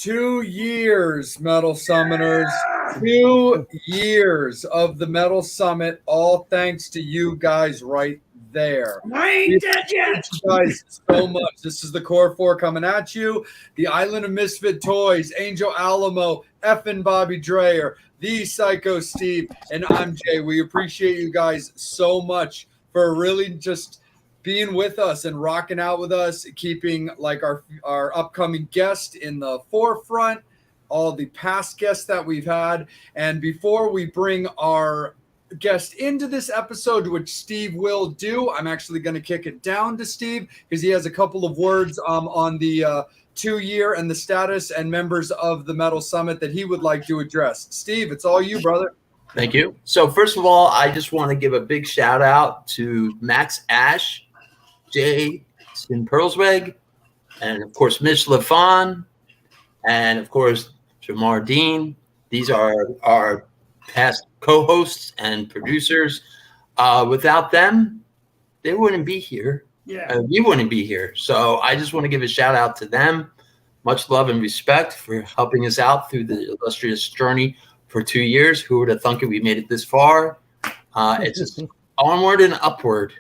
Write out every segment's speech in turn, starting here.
2 years, Metal Summoners. 2 years of the Metal Summit, all thanks to you guys right there. I ain't dead yet. You guys so much. This is the Core 4 coming at you. The Island of Misfit Toys, Angel Alamo, Effin' Bobby Dreyer, the Psycho Steve, and I'm Jay. We appreciate you guys so much for really just being with us and rocking out with us, keeping like our upcoming guest in the forefront, all the past guests that we've had. And before we bring our guest into this episode, which Steve will do, I'm actually going to kick it down to Steve because he has a couple of words on the 2 year and the status and members of the Metal Summit that he would like to address. Steve, it's all you, brother. Thank you. So first of all, I just want to give a big shout out to Max Ash, Jason Perlsweg, and of course Mitch LaFon, and of course Jamar Dean. These are our past co-hosts and producers. Without them, they wouldn't be here. Yeah, we wouldn't be here. So I just want to give a shout out to them. Much love and respect for helping us out through the illustrious journey for 2 years. Who would have thunk it? We made it this far. It's just onward and upward.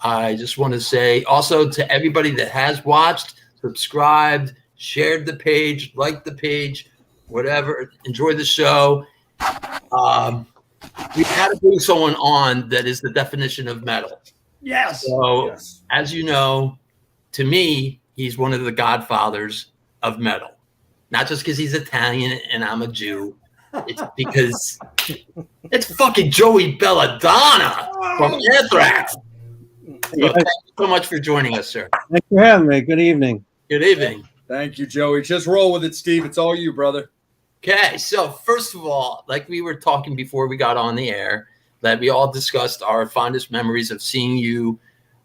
I just want to say also to everybody that has watched, subscribed, shared the page, liked the page, whatever, enjoy the show. We had to bring someone on that is the definition of metal. yes. So, Yes. as you know, to me, he's one of the godfathers of metal. Not just because he's Italian and I'm a Jew. It's because it's fucking Joey Belladonna from Anthrax. So thank you so much for joining us, sir. Thanks for having me. Good evening. Good evening. Thank you, Joey. Just roll with it, Steve. It's all you, brother. Okay, so first of all, like we were talking before we got on the air, that we all discussed our fondest memories of seeing you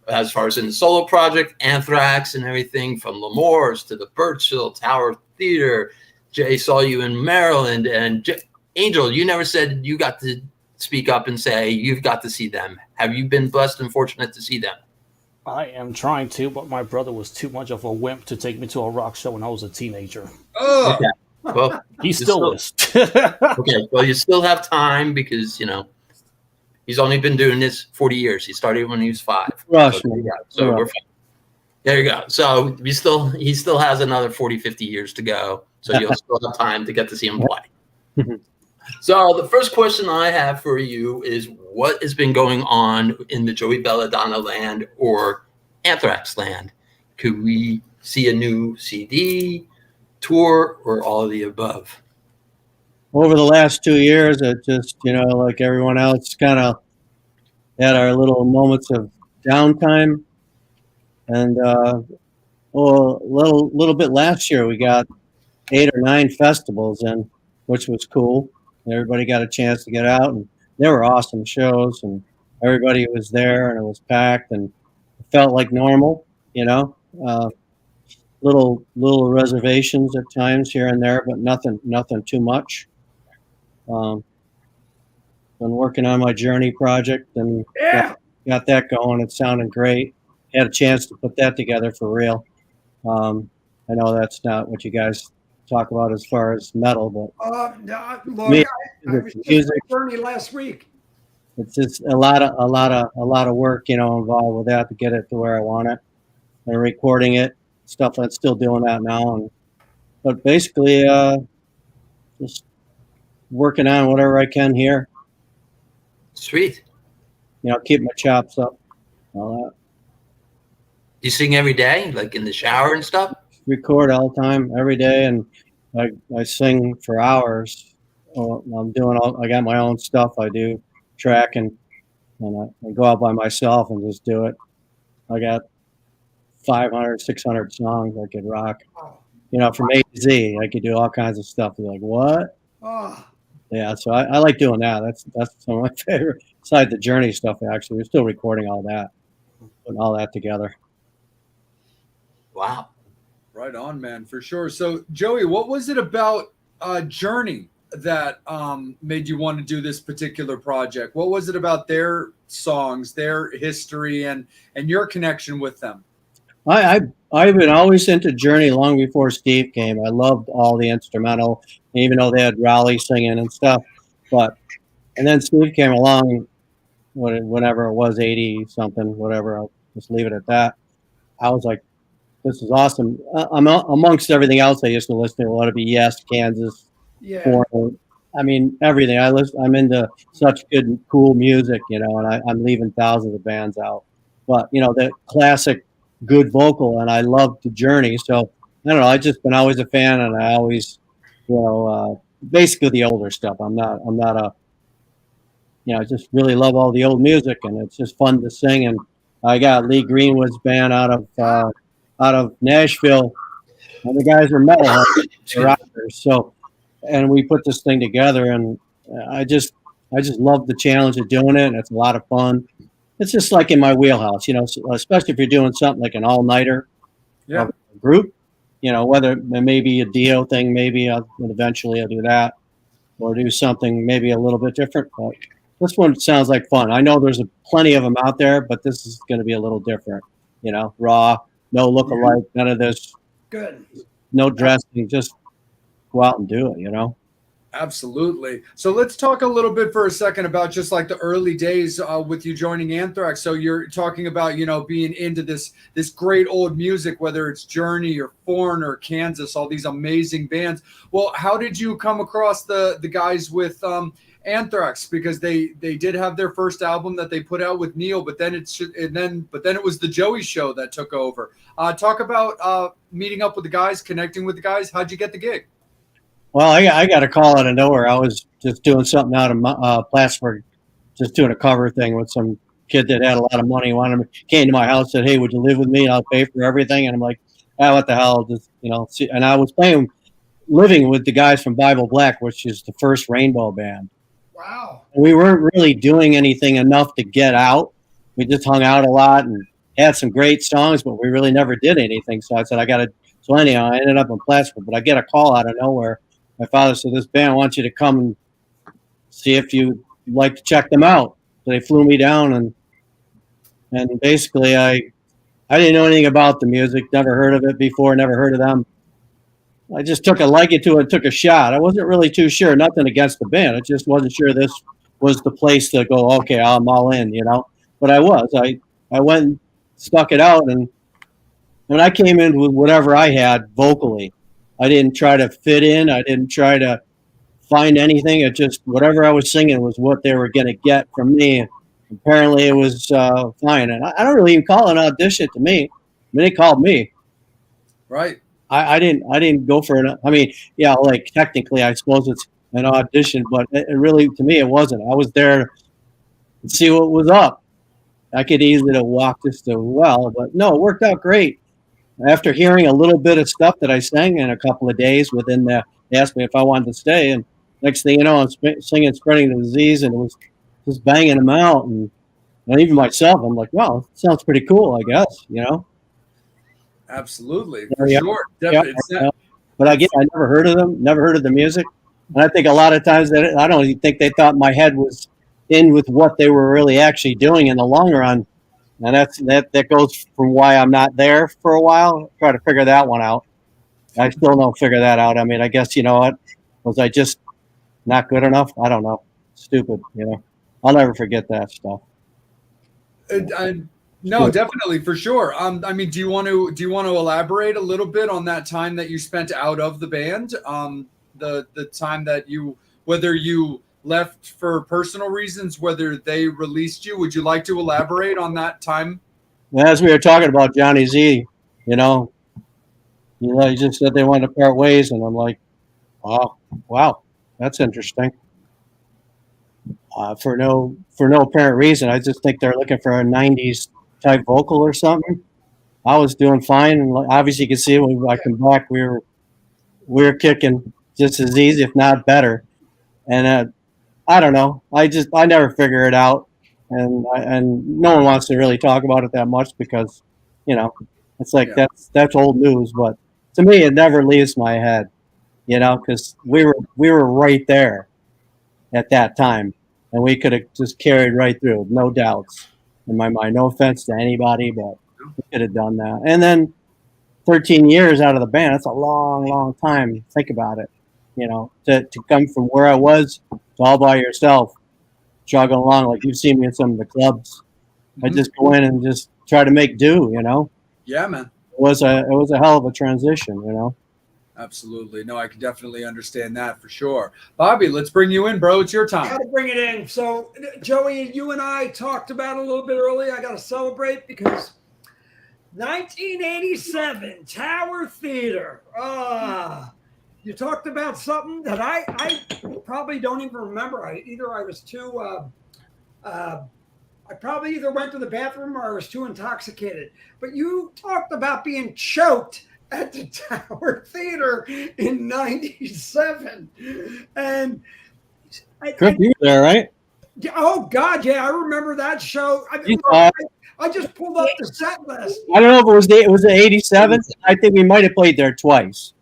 as far as in the solo project, Anthrax and everything, from L'Amour's to the Birchill Tower Theater. Jay saw you in Maryland, and Angel, you never said you got to speak up and say you've got to see them. Have you been blessed and fortunate to see them? I am trying to, but my brother was too much of a wimp to take me to a rock show when I was a teenager. Oh, Okay. Well, He still is. okay. Well, you still have time because, you know, he's only been doing this 40 years. He started when he was 5. Rush. So, there you go. So we're fine. There you go. So he still has another 40, 50 years to go. So you'll still have time to get to see him play. So the first question I have for you is, what has been going on in the Joey Belladonna land or Anthrax land? Could we see a new CD, tour, or all of the above? Over the last 2 years, it just, like everyone else, kind of had our little moments of downtime. And a little bit last year, we got 8 or 9 festivals in, which was cool. Everybody got a chance to get out, and they were awesome shows, and everybody was there, and it was packed, and it felt like normal, little reservations at times here and there, but nothing too much. Been working on my Journey project, and got that going. It's sounding great. Had a chance to put that together for real. I know that's not what you guys talk about as far as metal, but Look, me, I was just music. with Bernie last week. It's just a lot of work, involved with that to get it to where I want it, and recording it, stuff. I'm still doing that now, but basically, just working on whatever I can here. Sweet. Keep my chops up, all that. You sing every day, like in the shower and stuff? Record all the time, every day, and I sing for hours. I got my own stuff. I do tracking, and I go out by myself and just do it. I got 500, 600 songs I could rock. From A to Z, I could do all kinds of stuff. You're like, what? Oh, Yeah, so I like doing that. That's some of my favorite. Besides the Journey stuff, actually, we're still recording all that, putting all that together. Wow. right on, man, for sure. So, Joey, what was it about Journey that made you want to do this particular project? What was it about their songs, their history, and your connection with them? I've been always into Journey long before Steve came. I loved all the instrumental, even though they had Raleigh singing and stuff. But and then Steve came along, whenever it was 80 something, whatever. I'll just leave it at that. I was like, this is awesome. Amongst everything else I used to listen to, a lot of Yes, Kansas, Yeah. Foreign. I mean, everything. I'm into such good, and cool music, and I'm leaving thousands of bands out. But the classic, good vocal, and I love the Journey. So I don't know. I've just been always a fan, and I always, basically the older stuff. I'm not a, I just really love all the old music, and it's just fun to sing. And I got Lee Greenwood's band out of Nashville, and the guys are metalheads, they're rockers. So, and we put this thing together, and I just love the challenge of doing it, and it's a lot of fun. It's just like in my wheelhouse, especially if you're doing something like an all-nighter Yeah. group, whether it may be a Dio thing, maybe eventually I'll do that, or do something maybe a little bit different. But this one sounds like fun. I know there's plenty of them out there, but this is going to be a little different, raw, no look-alike, none of this, Good. no dressing, just go out and do it, Absolutely. So let's talk a little bit for a second about just like the early days with you joining Anthrax. So you're talking about, being into this great old music, whether it's Journey or Foreigner or Kansas, all these amazing bands. Well, how did you come across the guys with Anthrax? Because they did have their first album that they put out with Neil, but then it was the Joey show that took over. Talk about meeting up with the guys, connecting with the guys. How'd you get the gig? Well, I got a call out of nowhere. I was just doing something out of Plattsburgh, just doing a cover thing with some kid that had a lot of money. Came to my house, said, "Hey, would you live with me? I'll pay for everything." And I'm like, what the hell? Just see. And I was living with the guys from Bible Black, which is the first Rainbow band. Wow. We weren't really doing anything enough to get out. We just hung out a lot and had some great songs, but we really never did anything. So I said, I got to. So anyhow, I ended up in Plattsburgh, but I get a call out of nowhere. My father said, this band wants you to come and see if you'd like to check them out. So they flew me down, and basically I didn't know anything about the music, never heard of it before, never heard of them. I just took a liking to it, took a shot. I wasn't really too sure, nothing against the band. I just wasn't sure this was the place to go, okay, I'm all in, But I was. I went and stuck it out, and when I came in with whatever I had vocally, I didn't try to fit in. I didn't try to find anything. It just, whatever I was singing was what they were going to get from me. Apparently it was fine. And I don't really even call it an audition to me. I mean, they called me. Right. I didn't go for it. I mean, yeah, like technically I suppose it's an audition, but it really, to me, it wasn't. I was there to see what was up. I could easily have walked this to well, but no, it worked out great. After hearing a little bit of stuff that I sang in a couple of days they asked me if I wanted to stay. And next thing you know, I'm singing Spreading the Disease, and it was just banging them out. And even myself, I'm like, wow, sounds pretty cool, I guess, Absolutely. For Yeah. sure. Yeah. Definitely. But again, I never heard of them, never heard of the music. And I think a lot of times I don't even think they thought my head was in with what they were really actually doing in the long run. And that goes from why I'm not there for a while. Try to figure that one out. I still don't figure that out. I mean, I guess, what? Was I just not good enough? I don't know. Stupid, I'll never forget that stuff. No, definitely, for sure. I mean, do you want to elaborate a little bit on that time that you spent out of the band? The time that whether you left for personal reasons, whether they released you. Would you like to elaborate on that time? As we were talking about Johnny Z, he just said they wanted to part ways, and I'm like, wow, that's interesting. For no apparent reason. I just think they're looking for a '90s type vocal or something. I was doing fine, and obviously you can see when I come back, we were kicking just as easy, if not better. And I don't know. I never figure it out, and no one wants to really talk about it that much because, it's like that's old news. But to me, it never leaves my head, because we were right there at that time, and we could have just carried right through, no doubts in my mind. No offense to anybody, but We could have done that. And then 13 years out of the band, that's a long, long time. Think about it. You know, to come from where I was to all by yourself, jogging along like you've seen me in some of the clubs. I just go in and just try to make do, you know. Yeah, man. It was a hell of a transition, you know. Absolutely. No, I can definitely understand that for sure. Bobby, let's bring you in, bro. It's your Got time. to bring it in. So, Joey, you and I talked about it a little bit earlier. I got to celebrate because 1987 Tower Theater. You talked about something that I probably don't even remember. I was too. I probably either went to the bathroom or I was too intoxicated. But you talked about being choked at the Tower Theater in '97, and Chris, you were there, right? oh God, yeah, I remember that show. I just pulled up the set list. I don't know if it was the 87. I think we might have played there twice.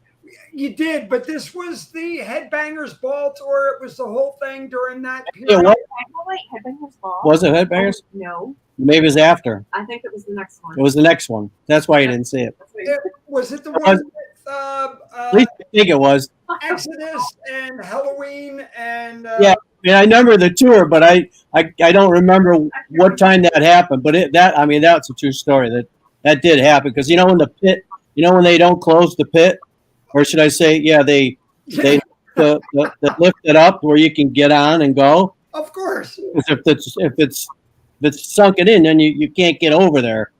You did, but this was the Headbangers Ball tour. It was the whole thing during that Yeah, period. what? Wait, Headbangers Ball? Was it Headbangers? No, Maybe it was after. I think it was the next one. It was the next one. That's why you didn't see it. That's what you- Was it the It one was- with At least I think it was. Exodus and Halloween and Yeah. I mean, I remember the tour, but I don't remember what time that happened. But that's a true story. That did happen because you know in the pit, you know when they don't close the pit, or should I say, yeah, they lift it up where you can get on and go. of course. Because if it's sunken in, then you can't get over there.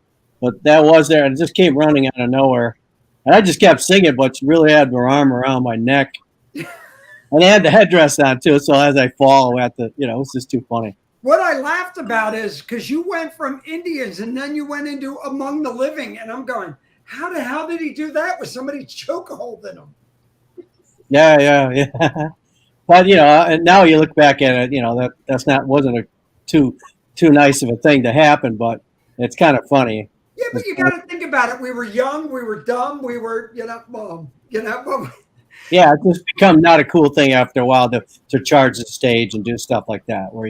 But that was there, and it just came running out of nowhere. And I just kept singing, but really had my arm around my neck. And I had the headdress on too, so as I fall, I had to, it was just too funny. What I laughed about is because you went from Indians and then you went into Among the Living, and I'm going, how the hell did he do that with somebody choke holding him? Yeah. But and now you look back at it, wasn't a too nice of a thing to happen, but it's kind of funny. Yeah, but you got to think about it. We were young, we were dumb, we were, Yeah, it just become not a cool thing after a while to charge the stage and do stuff like that, where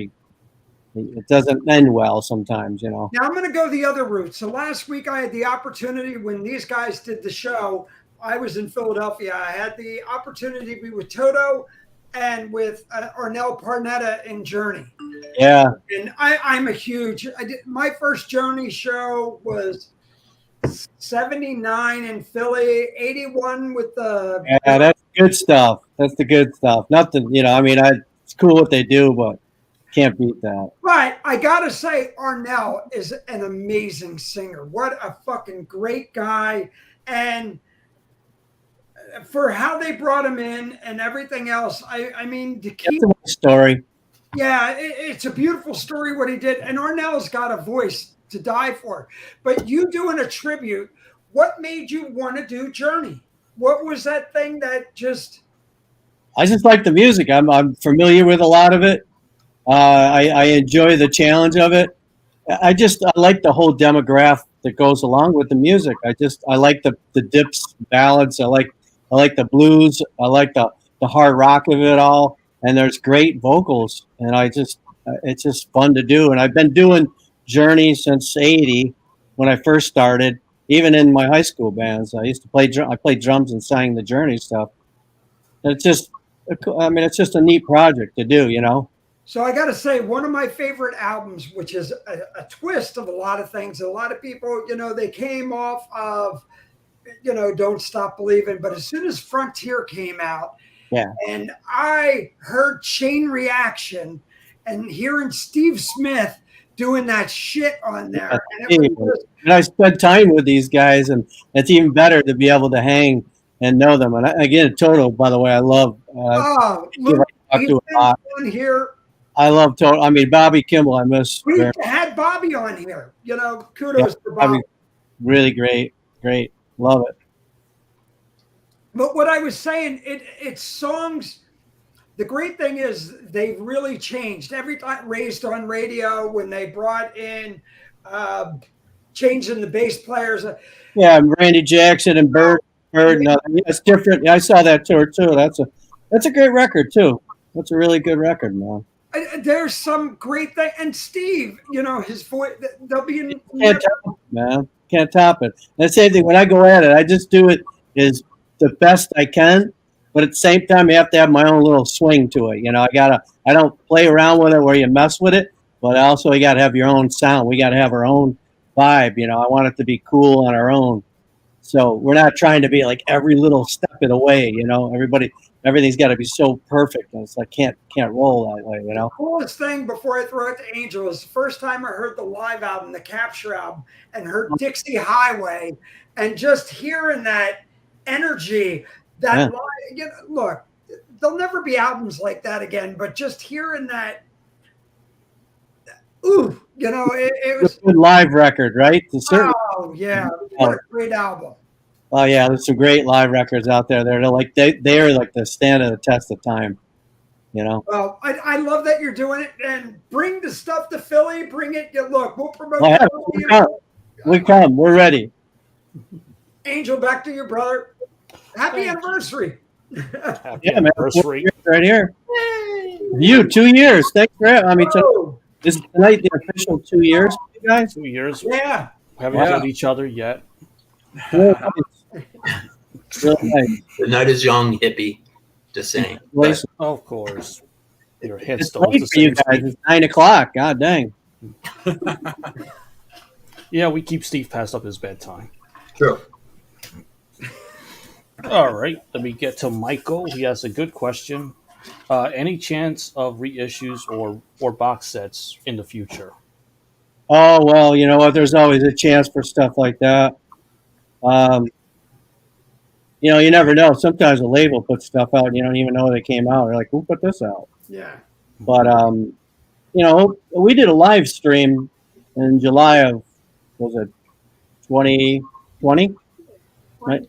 it doesn't end well sometimes, Now I'm going to go the other route. So last week I had the opportunity when these guys did the show. I was in Philadelphia. I had the opportunity to be with Toto and with Arnel Parnetta in Journey. Yeah. And I'm a huge. My first Journey show was 79 in Philly, 81 with the. Yeah, that's good stuff. That's the good stuff. Nothing, it's cool what they do, but can't beat that. But I gotta say, Arnel is an amazing singer. What a fucking great guy, and for how they brought him in and everything else, I mean, to keep. That's a nice story. Yeah, it's a beautiful story what he did, and Arnel's got a voice to die for. But you doing a tribute, what made you want to do Journey? What was that thing that just? I just like the music. I'm familiar with a lot of it. I enjoy the challenge of it. I like the whole demographic that goes along with the music. I like the dips, ballads. I like the blues. I like the hard rock of it all. And there's great vocals, and it's just fun to do. And I've been doing Journey since '80 when I first started. Even in my high school bands, I used to play. I played drums and sang the Journey stuff. And it's just a neat project to do, So I got to say, one of my favorite albums, which is a twist of a lot of things. A lot of people, they came off of, Don't Stop Believing. But as soon as Frontier came out, yeah, and I heard Chain Reaction and hearing Steve Smith doing that shit on there. And I spent time with these guys, and it's even better to be able to hang and know them. And again, Toto, by the way, I love. Look, he's been on here. I love Toto. I mean, Bobby Kimball, I miss. We had Bobby on here. Kudos to Bobby. Really great. Love it. But what I was saying, it's songs. The great thing is they've really changed. Every time Raised on Radio, when they brought in changing the bass players. Yeah, Randy Jackson and Bird. It's different. I saw that tour too. That's a great record too. That's a really good record, man. There's some great thing, and Steve, his voice. They'll be in. Can't can't top it. And the same thing when I go at it, I just do it as the best I can, but at the same time, you have to have my own little swing to it. I don't play around with it where you mess with it, but also you got to have your own sound. We got to have our own vibe. I want it to be cool on our own. So we're not trying to be like every little step of the way. Everything's got to be so perfect. And it's like can't roll that way. The coolest thing before I throw it to Angel is the first time I heard the live album, the Capture album, and heard Dixie Highway, and just hearing that energy. That look, there'll never be albums like that again. But just hearing that, it was a good live record, right? Oh yeah, what a great album. Oh yeah, there's some great live records out there. They're like they're like the stand of the test of time. Well, I love that you're doing it, and bring the stuff to Philly. Bring it. Look, we'll promote. We come. We're ready. Angel, back to your brother. Happy anniversary. Happy anniversary. Right here. You 2 years. Thanks for having me. Is tonight the official 2 years, you guys? 2 years. Yeah. We haven't killed each other yet. Really nice. The night is young, hippie. Just saying. Of course. Your head It's still late the for you same guys. speed. It's 9 o'clock. God dang. Yeah, we keep Steve past up his bedtime. True. All right, let me get to Michael. He has a good question. Any chance of reissues or box sets in the future? Oh, well, you know what? There's always a chance for stuff like that. You never know. Sometimes a label puts stuff out and you don't even know they came out. You're like, who put this out? Yeah. But, we did a live stream in July of, was it 2020? Right?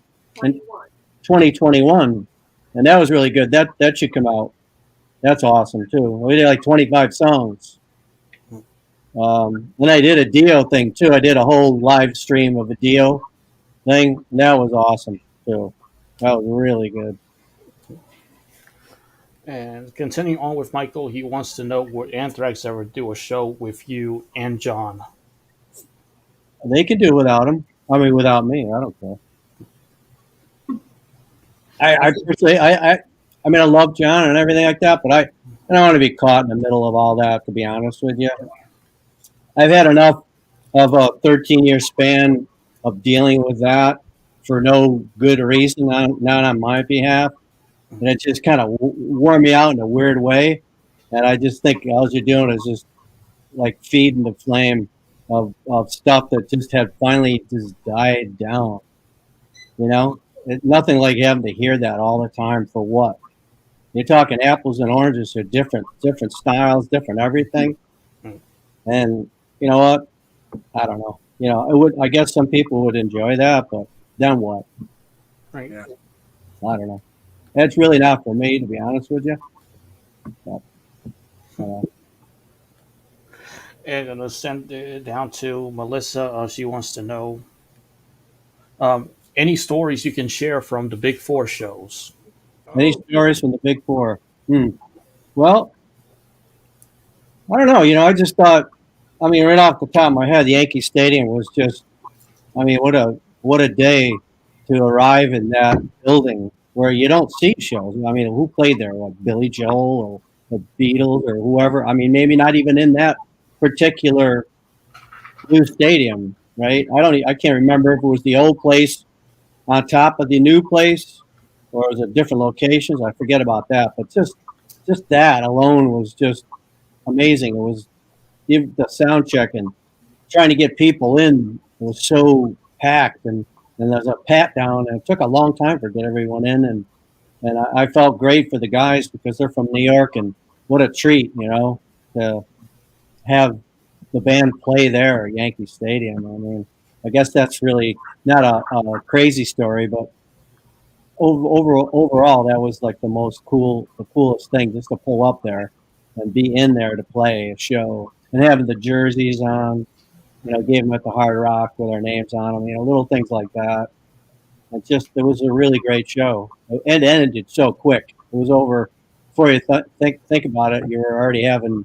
2021. And that was really good. That should come out. That's awesome, too. We did like 25 songs. And I did a Dio thing, too. I did a whole live stream of a Dio thing. And that was awesome, too. That was really good. And continuing on with Michael, he wants to know, would Anthrax ever do a show with you and John? They could do without him. I mean, without me. I don't care. I personally, I mean, I love John and everything like that, but I don't want to be caught in the middle of all that, to be honest with you. I've had enough of a 13-year span of dealing with that for no good reason, not on my behalf. And it just kind of wore me out in a weird way. And I just think all you're doing is just like feeding the flame of stuff that just had finally just died down. Nothing like having to hear that all the time for what? You're talking apples and oranges. They're different styles, different everything. And you know what? I don't know. It would. I guess some people would enjoy that, but then what? Right. Yeah. I don't know. That's really not for me, to be honest with you. But, And I'm going to send it down to Melissa. She wants to know any stories you can share from the Big Four shows. Any stories from the Big Four? Well, I don't know. I just thought, right off the top of my head, Yankee Stadium was just, what a day to arrive in that building where you don't see shows. Who played there? Like Billy Joel or the Beatles or whoever? Maybe not even in that particular new stadium, right? I can't remember if it was the old place on top of the new place or was it different locations. I forget about that, but just that alone was just amazing. It was the sound check and trying to get people in was so packed and there's a pat down and it took a long time to get everyone in and I felt great for the guys because they're from New York and what a treat, to have the band play there at Yankee Stadium. I guess that's really not a crazy story, but overall, that was like the coolest thing, just to pull up there and be in there to play a show and having the jerseys on, gave them at the Hard Rock with our names on them, little things like that. It was a really great show. It ended so quick. It was over before you think about it. You were already having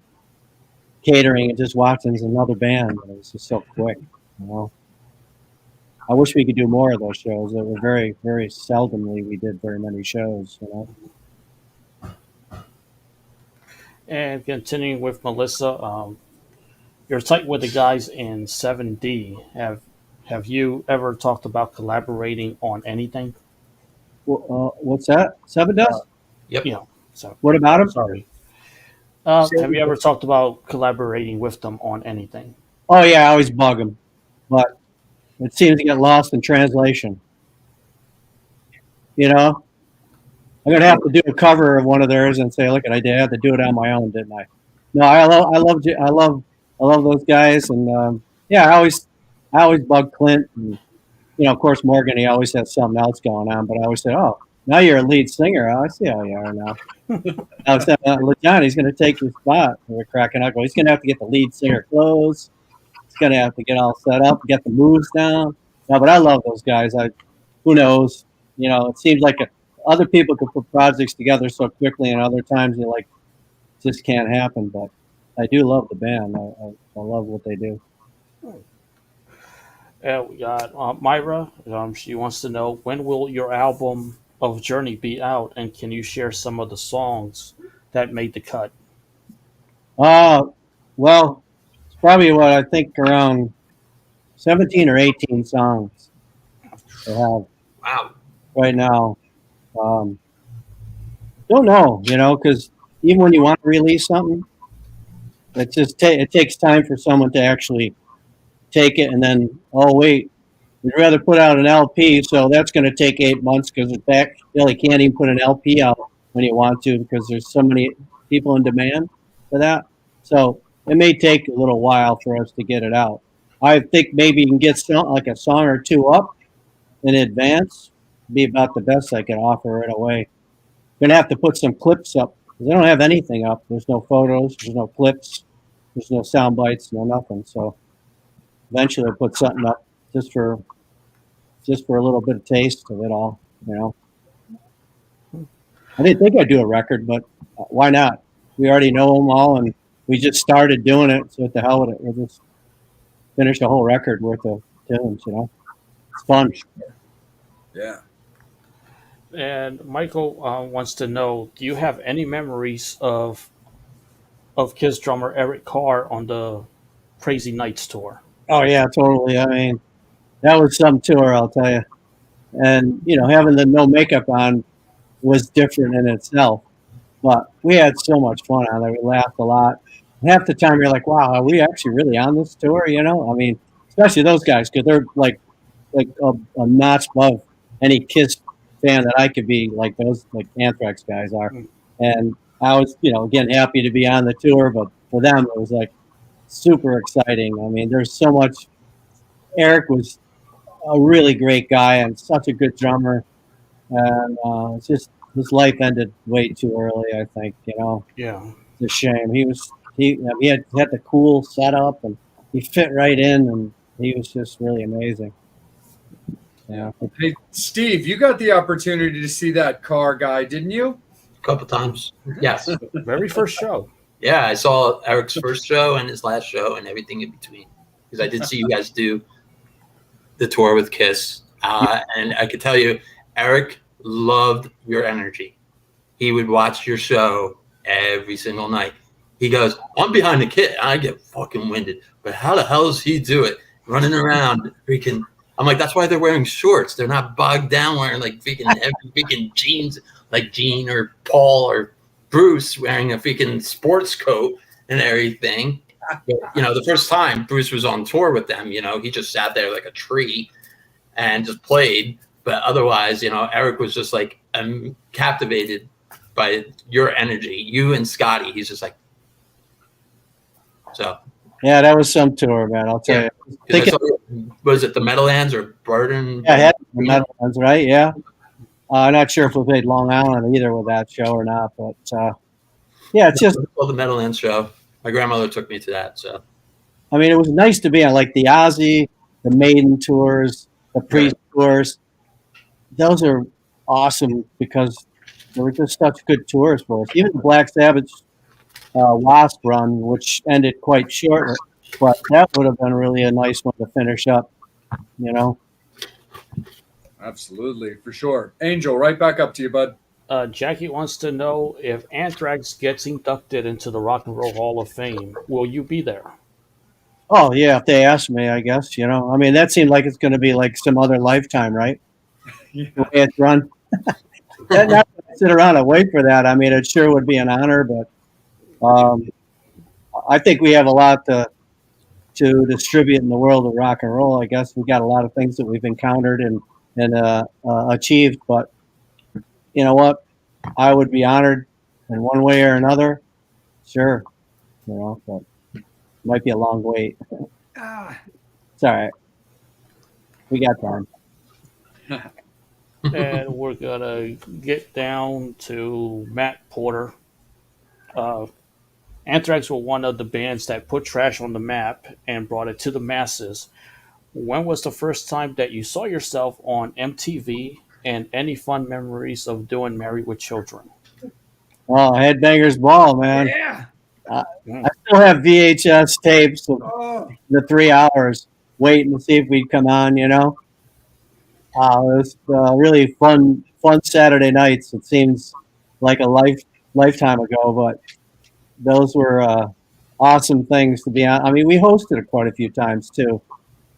catering and just watching another band. It was just so quick. I wish we could do more of those shows. There were very, very seldomly we did very many shows. And continuing with Melissa, you're tight with the guys in 7D. Have you ever talked about collaborating on anything? What's that? Seven Dust? Yep. You know, so What about him? sorry. Have you ever talked about collaborating with them on anything? Oh yeah, I always bug him, but it seems to get lost in translation. I'm gonna have to do a cover of one of theirs and say, "Look, I had to do it on my own, didn't I?" No, I love those guys, and yeah, I always bug Clint, and of course Morgan. He always has something else going on, but I always say, "Oh, now you're a lead singer. I see how you are now." I was Johnny's gonna take your spot. We're cracking up. He's gonna have to get the lead singer clothes. He's gonna have to get all set up, get the moves down. No, but I love those guys. Who knows? It seems like other people could put projects together so quickly, and other times you're like, just can't happen. But I do love the band. I love what they do. We got Myra. She wants to know, when will your album of Journey be out, and can you share some of the songs that made the cut? Well, it's probably what I think around 17 or 18 songs I have Wow. right now. Don't know, because even when you want to release something, it takes time for someone to actually take it, and then, oh wait, we'd rather put out an LP, so that's going to take 8 months because you really can't even put an LP out when you want to because there's so many people in demand for that. So it may take a little while for us to get it out. I think maybe you can get like a song or two up in advance. Be about the best I can offer right away. Gonna have to put some clips up because I don't have anything up. There's no photos, there's no clips, there's no sound bites, no nothing. So eventually I'll put something up just for a little bit of taste of it all. I didn't think I'd do a record, but why not? We already know them all, and we just started doing it. So what the hell with it? We'll just finish a whole record worth of tunes. It's fun. Yeah. And Michael wants to know, do you have any memories of Kiss drummer Eric Carr on the Crazy Nights tour? Oh yeah, totally. I mean, that was some tour, I'll tell you. And having the no makeup on was different in itself. But we had so much fun on it. We laughed a lot. Half the time you're like, wow, are we actually really on this tour? I mean, especially those guys, because they're like a notch above any Kiss fan that I could be, like those Anthrax guys are. And I was, again, happy to be on the tour, but for them it was like super exciting. I mean, there's so much. Eric was a really great guy and such a good drummer, and it's just his life ended way too early. I think Yeah. it's a shame. He had the cool setup and he fit right in, and he was just really amazing. Yeah. Hey, Steve, you got the opportunity to see that Carr guy, didn't you? A couple times. Yes. Very first show. Yeah, I saw Eric's first show and his last show and everything in between. Because I did see you guys do the tour with Kiss. And I could tell you, Eric loved your energy. He would watch your show every single night. He goes, I'm behind the kit. I get fucking winded. But how the hell does he do it? Running around freaking. I'm like, that's why they're wearing shorts. They're not bogged down wearing like freaking heavy freaking jeans like Gene or Paul or Bruce wearing a freaking sports coat and everything. But, the first time Bruce was on tour with them, he just sat there like a tree and just played. But otherwise, Eric was just like captivated by your energy. You and Scotty, he's just like, so. Yeah, that was some tour, man. I'll tell you. Was it the Meadowlands or Burden? Yeah, I had the Meadowlands, right? Yeah. I'm not sure if we played Long Island either with that show or not, but yeah, it's just. Well, the Meadowlands show. My grandmother took me to that, so. I mean, it was nice to be on like the Ozzy, the Maiden tours, the Priest tours. Those are awesome because they were just such good tours for us. Even the Black Sabbath Wasp run, which ended quite short, but that would have been really a nice one to finish up, Absolutely, for sure. Angel, right back up to you, bud. Jackie wants to know if Anthrax gets inducted into the Rock and Roll Hall of Fame, will you be there? Oh yeah, if they ask me, I guess, you know. I mean, that seemed like it's going to be like some other lifetime, right? Yeah. The way it's run. Not to sit around and wait for that. I mean, it sure would be an honor, but I think we have a lot to distribute in the world of rock and roll. I guess we got a lot of things that we've encountered and achieved, but you know what? I would be honored in one way or another. Sure, you know, but it might be a long wait. Ah, It's all right. We got time. And we're gonna get down to Matt Porter. Uh, Anthrax were one of the bands that put trash on the map and brought it to the masses. When was the first time that you saw yourself on MTV, and any fun memories of doing Married with Children? Oh, Headbangers Ball, man. yeah. I still have VHS tapes of Oh, the 3 hours waiting to see if we'd come on, you know. It was really fun Saturday nights. It seems like a lifetime ago, but those were awesome things to be on. I mean, we hosted it quite a few times too.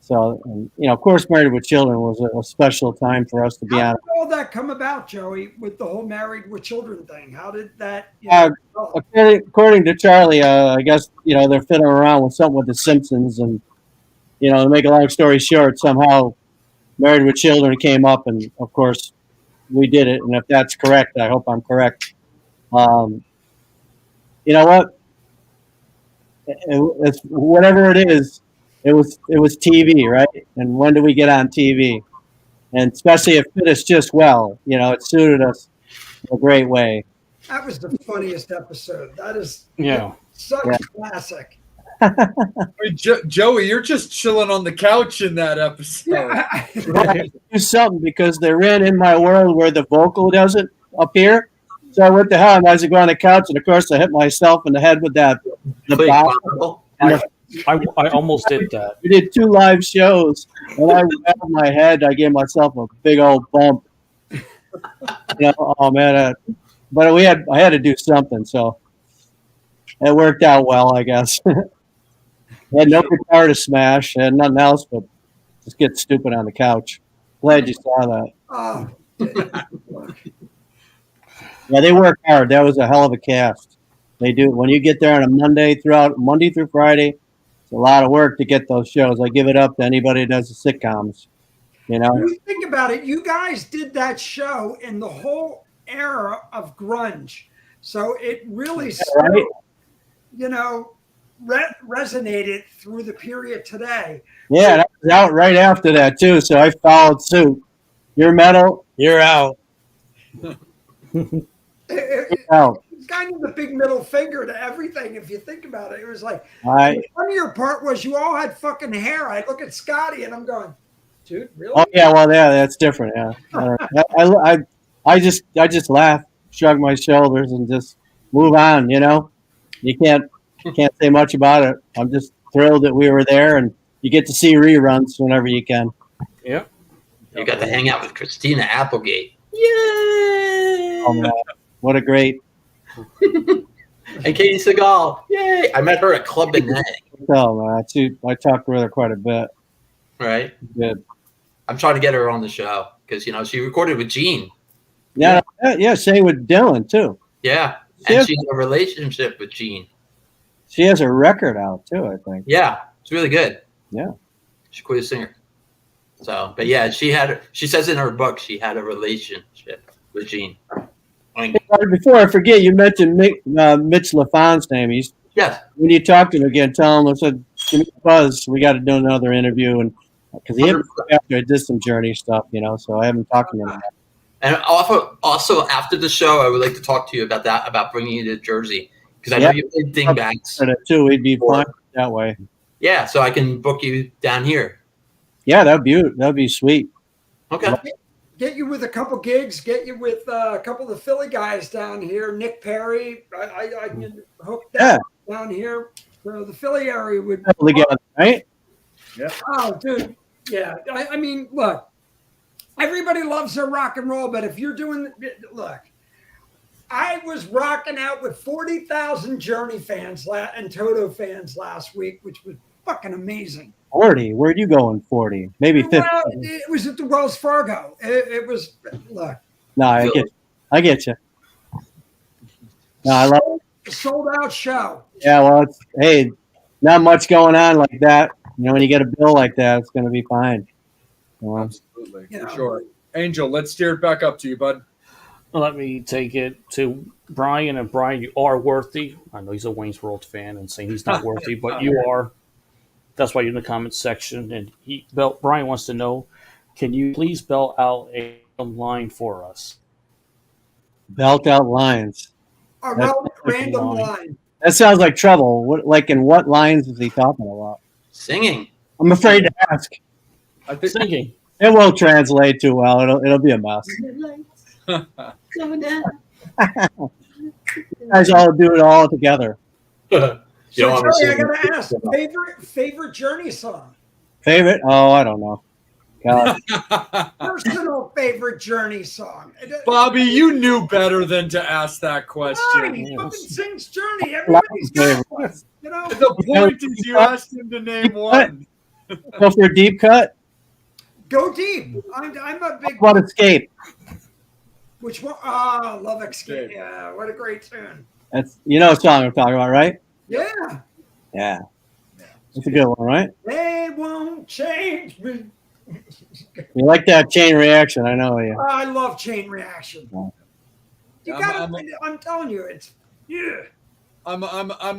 So, and, you know, of course, Married with Children was a special time for us to be how on. did all that come about, Joey, with the whole Married with Children thing? How did that? According to Charlie, I guess, you know, they're fiddling around with something with The Simpsons, and you know, to make a long story short, somehow Married with Children came up, and of course, we did it. And if that's correct, I hope I'm correct. You know what? It's whatever it is. It was TV, right? And when do we get on TV? And especially if it is just well, you know, it suited us in a great way. That was the funniest episode. That is Yeah. such Yeah. classic. I mean, Joey, you're just chilling on the couch in that episode. Yeah. I had to do something because they ran in my world where the vocal doesn't appear. So I went to hell and I was going on the couch, and of course I hit myself in the head with the Quick, bottle. Bible. I almost did that. We did 2 live shows, and I grabbed my head. I gave myself a big old bump. You know, oh man! But I had to do something, so it worked out well, I guess. Had no guitar to smash, had nothing else but just get stupid on the couch. Glad you saw that. Oh, Yeah, they work hard. That was a hell of a cast. They do. When you get there on a Monday through Friday, it's a lot of work to get those shows. I give it up to anybody that does the sitcoms. You know, when you think about it, you guys did that show in the whole era of grunge, so it really, right? you know, resonated through the period today. Yeah, that was out right after that too. So I followed suit. You're metal, you're out. It Out. was kind of the big middle finger to everything. If you think about it, it was like I the funnier part was you all had fucking hair. I look at Scotty and I'm going, dude, really? Oh yeah, well yeah, that's different. Yeah, I just laugh, shrug my shoulders, and just move on. You know, you can't say much about it. I'm just thrilled that we were there, and you get to see reruns whenever you can. Yeah. You got to hang out with Christina Applegate. Yay! Oh man, what a great! And Katie Seagal. Yay! I met her at Club Benet. Oh man, I talked with her quite a bit. Right? Good. I'm trying to get her on the show because, you know, she recorded with Gene. Yeah, same with Dylan too. Yeah. She And has, she had a relationship with Gene. she has a record out too, I think. Yeah. It's really good. Yeah. She's quite a singer. So, but yeah, she says in her book she had a relationship with Gene. Before I forget, you mentioned Mitch LaFon's name. Yes. When you talk to him again, tell him I said, "Give me a buzz. We got to do another interview." And because he hit me after I did some Journey stuff, you know, so I haven't talked to him. And also after the show, I would like to talk to you about that, about bringing you to Jersey, because I know you played Dingbats. Too, we'd be fine that way. Yeah, so I can book you down here. Yeah, that'd be sweet. Okay. Get you with a couple gigs. Get you with a couple of the Philly guys down here. Nick Perry. I can hook that down here. So the Philly area would. Together, right? Oh, dude. Yeah. I mean, look. everybody loves their rock and roll, but if you're doing, look, I was rocking out with 40,000 Journey fans and Toto fans last week, which was fucking amazing. 40? Where'd you go in 40? Maybe 50. Well, it was at the Wells Fargo. It was, look. No, I get you. No, I love it. Sold out show. Yeah, well, hey, not much going on like that. You know, when you get a bill like that, it's going to be fine. Absolutely, for sure. Angel, let's steer it back up to you, bud. Let me take it to Brian. And Brian, you are worthy. I know he's a Wayne's World fan and saying he's not worthy, but you are. That's why you're in the comments section. And Brian wants to know, can you please belt out a line for us? Belt out lines. A random line. That sounds like trouble. In what lines is he talking about? Singing. I'm afraid to ask. I think Singing. It won't translate too well. It'll be a mess. You guys all do it all together. So, Joey, I gotta ask, favorite Journey song? Favorite? Oh, I don't know. God. Personal favorite Journey song. Bobby, you knew better than to ask that question. He fucking sings Journey. Everybody's got one. You know? The point is you asked him to name one. Go for a deep cut? Go deep. I'm a big. What about Escape? Which one? Ah, Love Escape. Yeah, what a great tune. That's a song I'm talking about, right? Yeah. Yeah. That's a good one, right? They won't change me. You like that Chain Reaction? I know you. I love Chain Reaction. You I'm telling you, it's I'm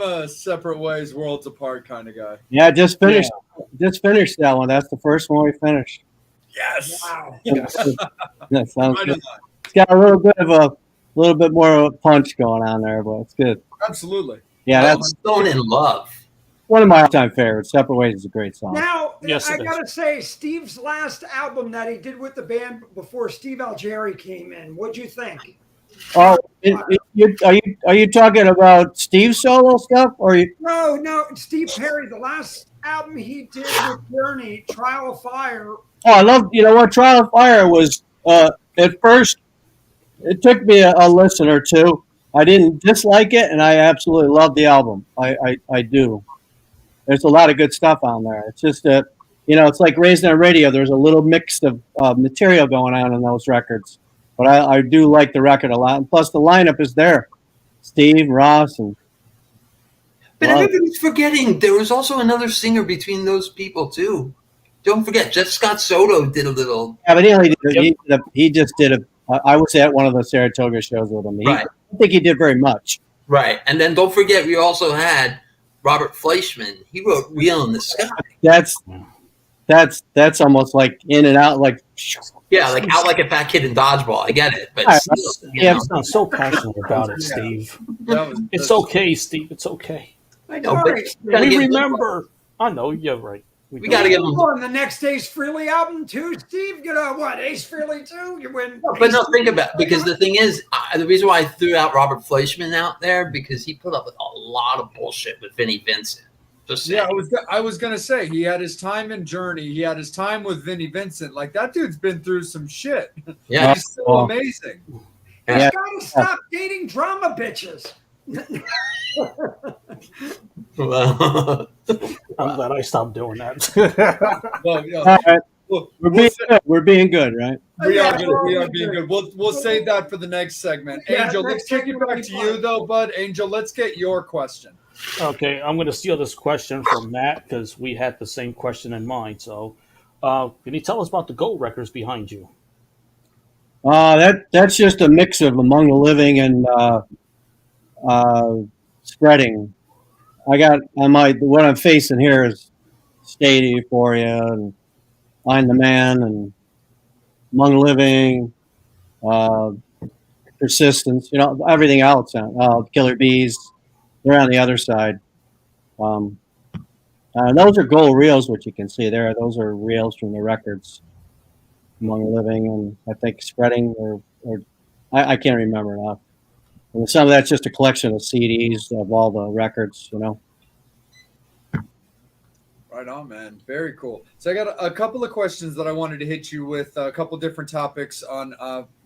a separate ways, worlds apart kind of guy. Yeah, just finished that one. That's the first one we finished. Yes. Wow. That sounds good. It's got a little bit more of a punch going on there, but it's good. Absolutely. Yeah, that's Stone in Love. one of my all-time favorites. Separate Ways is a great song. Now, Yes, I gotta say, Steve's last album that he did with the band before Steve Algeri came in. What'd you think? Oh, are you talking about Steve's solo stuff, or you? No, Steve Perry. The last album he did with Journey, Trial of Fire. Oh, I love. You know what? Trial of Fire was at first. It took me a listen or two. I didn't dislike it, and I absolutely love the album. I do. There's a lot of good stuff on there. It's just that, it's like Raised on Radio. There's a little mix of material going on in those records. But I do like the record a lot. And plus, the lineup is there. Steve, Ross, and... But everybody's forgetting there was also another singer between those people, too. Don't forget, Jeff Scott Soto did a little... Yeah, but he just did a... I was at one of the Saratoga shows with him. Right. I don't think he did very much. Right. And then don't forget, we also had Robert Fleischman. He wrote Wheel in the Sky. That's almost like in and out, like... Yeah, like out like a fat kid in dodgeball. I get it. But still, I'm so passionate about it, Steve. It's okay, Steve. It's okay. I know, Sorry. but We remember. I know, you're right. We got to get them. On the next Ace Frehley album too, Steve. What? Ace Frehley too? You win. But no, think about it, because the thing is, the reason why I threw out Robert Fleischman out there because he put up with a lot of bullshit with Vinnie Vincent. Just saying. Yeah, I was gonna say he had his time in Journey. He had his time with Vinnie Vincent. Like that dude's been through some shit. Yeah, he's still amazing. You gotta stop dating drama bitches. Well, I'm glad I stopped doing that. Well, yeah. All right. We're being good, right? We are being good. We'll save that for the next segment. Yeah, Angel, next let's take it segment back will to be you fun. though, bud. Angel, let's get your question. Okay, I'm going to steal this question from Matt because we had the same question in mind. So, can you tell us about the Gold records behind you? That's just a mix of Among the Living and Spreading. I got what I'm facing here is State Euphoria and Find the Man and Among the Living, Persistence. Everything else. Killer Bees. They're on the other side. Those are gold reels, which you can see there. Those are reels from the records. Among the Living and I think Spreading or I can't remember now. And some of that's just a collection of CDs of all the records, Right on, man. Very cool. So I got a couple of questions that I wanted to hit you with, a couple different topics on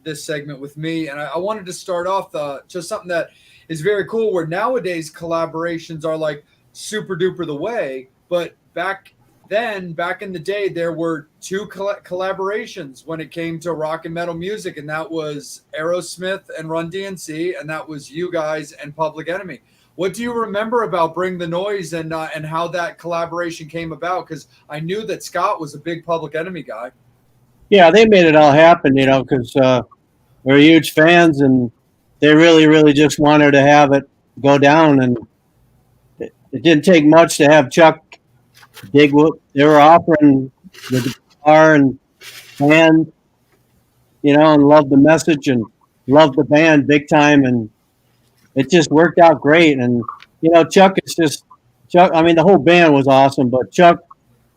this segment with me. And I wanted to start off just something that is very cool, where nowadays collaborations are like super duper the way. But back in the day, there were two collaborations when it came to rock and metal music. And that was Aerosmith and Run DMC. And that was you guys and Public Enemy. What do you remember about Bring the Noise and how that collaboration came about? Because I knew that Scott was a big Public Enemy guy. Yeah, they made it all happen, because we're huge fans, and they really, really just wanted to have it go down. And it didn't take much to have Chuck dig what they were offering with the guitar and band, and loved the message and loved the band big time. And it just worked out great. And, Chuck is just – Chuck, I mean, the whole band was awesome, but Chuck,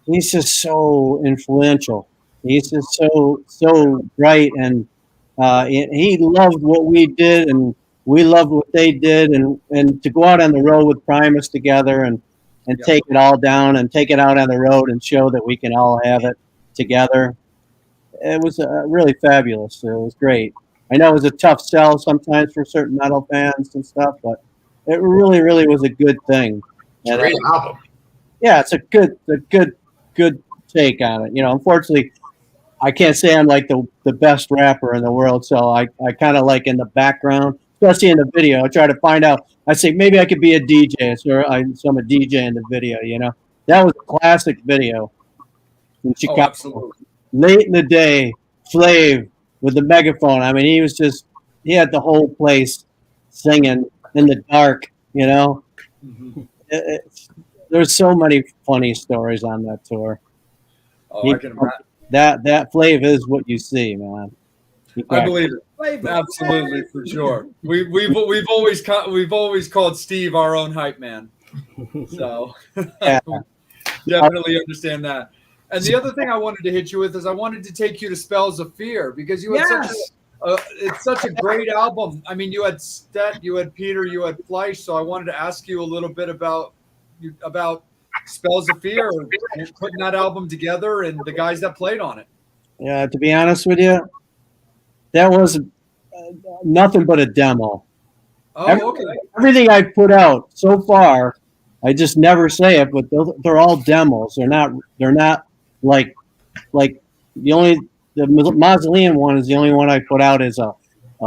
he's just so influential. He's just so bright, and he loved what we did, and we loved what they did. And to go out on the road with Primus together and take it all down and take it out on the road and show that we can all have it together, it was really fabulous. It was great. I know it was a tough sell sometimes for certain metal fans and stuff, but it really, really was a good thing. It's a great album. Yeah, it's a good take on it. Unfortunately, I can't say I'm like the best rapper in the world, so I kind of like in the background, especially in the video. I try to find out. I say maybe I could be a DJ, so I'm a DJ in the video. That was a classic video in Chicago. Oh, absolutely. Late in the day, Flav with the megaphone. I mean, he had the whole place singing in the dark. Mm-hmm. There's so many funny stories on that tour. Oh, I can imagine. That Flav is what you see, man. I believe it. Absolutely, for sure. We've always called Steve our own hype man. So Yeah. definitely understand that. And the other thing I wanted to hit you with is I wanted to take you to Spells of Fear, because you had it's such a great album. I mean, you had Stet, you had Peter, you had Fleisch. So I wanted to ask you a little bit about Spells of Fear and putting that album together and the guys that played on it. Yeah, to be honest with you, that was nothing but a demo. Oh, okay. Everything I put out so far, I just never say it, but they're all demos. They're not like the Mausoleum one is the only one I put out as a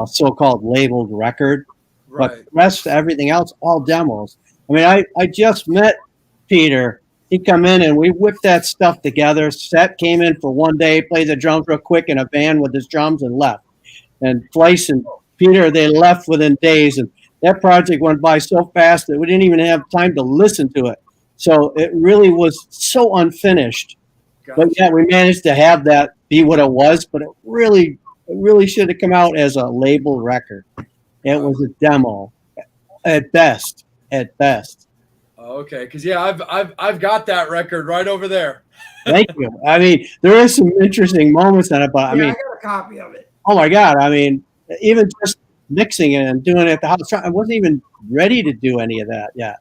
so-called labeled record. Right. But the rest, everything else, all demos. I mean, I just met Peter. He come in and we whipped that stuff together. Seth came in for one day, played the drums real quick in a van with his drums and left. And Fleisch and Peter, they left within days. And that project went by so fast that we didn't even have time to listen to it. So it really was so unfinished. Gotcha. But yeah, we managed to have that be what it was. But it really should have come out as a label record. It was a demo at best. Okay, because I've got that record right over there. Thank you. I mean, there is some interesting moments on it, but I mean, I got a copy of it. Oh my God! I mean, even just mixing it and doing it at the house, I wasn't even ready to do any of that yet.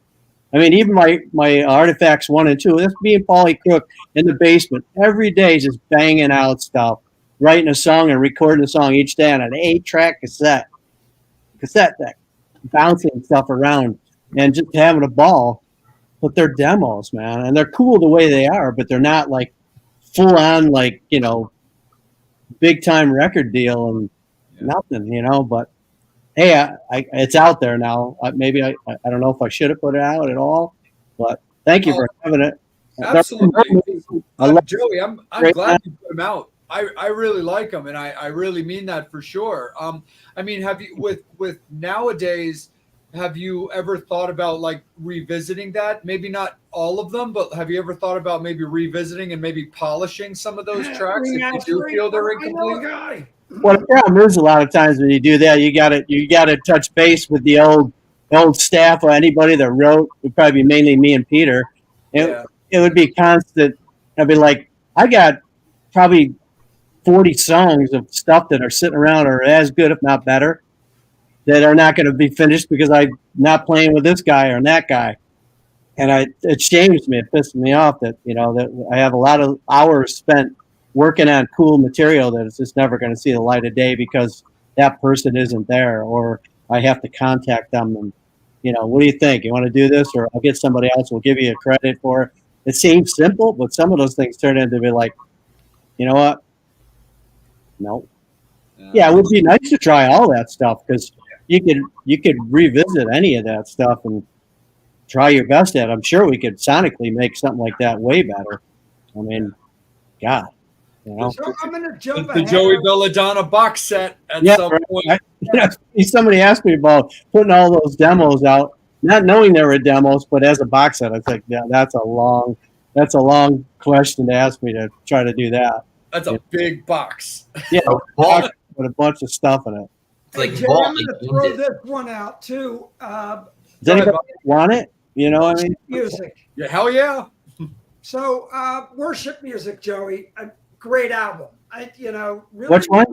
I mean, even my Artifacts 1 and 2, that's me and Paulie Cook in the basement every day, just banging out stuff, writing a song and recording a song each day on an 8-track cassette deck, bouncing stuff around and just having a ball. But they're demos, man, and they're cool the way they are, but they're not like full on, like, big time record deal and nothing, But hey, it's out there now. Maybe I don't know if I should have put it out at all, but thank you for having it. Absolutely, Joey. I'm glad you put them out. I really like them, and I really mean that for sure. I mean, have you with nowadays? Have you ever thought about like revisiting that? Maybe not all of them, but have you ever thought about maybe revisiting and maybe polishing some of those tracks if you do feel they're incomplete? Well, the problem is a lot of times when you do that, you gotta touch base with the old staff or anybody that wrote. It would probably be mainly me and Peter. It would be constant. I'd be like, I got probably 40 songs of stuff that are sitting around or as good, if not better, that are not going to be finished because I'm not playing with this guy or that guy. And it shames me, it pisses me off that, that I have a lot of hours spent working on cool material that is just never going to see the light of day because that person isn't there, or I have to contact them and, what do you think? You want to do this, or I'll get somebody else who will give you a credit for it. It seems simple, but some of those things turn into be like, you know what? No. Yeah, it would be nice to try all that stuff because you could revisit any of that stuff and try your best at it. I'm sure we could sonically make something like that way better. I mean, God, So I'm going to jump The ahead. Joey Belladonna box set at some point. Somebody asked me about putting all those demos out, not knowing they were demos, but as a box set. I think, yeah, that's a long question to ask me to try to do that. That's a big box. Yeah, with a bunch of stuff in it. Like Jay, I'm going to throw this one out too. Does anybody want it? You know what I mean? Music. Yeah, hell yeah. So worship music, Joey. A great album. Really. Which one?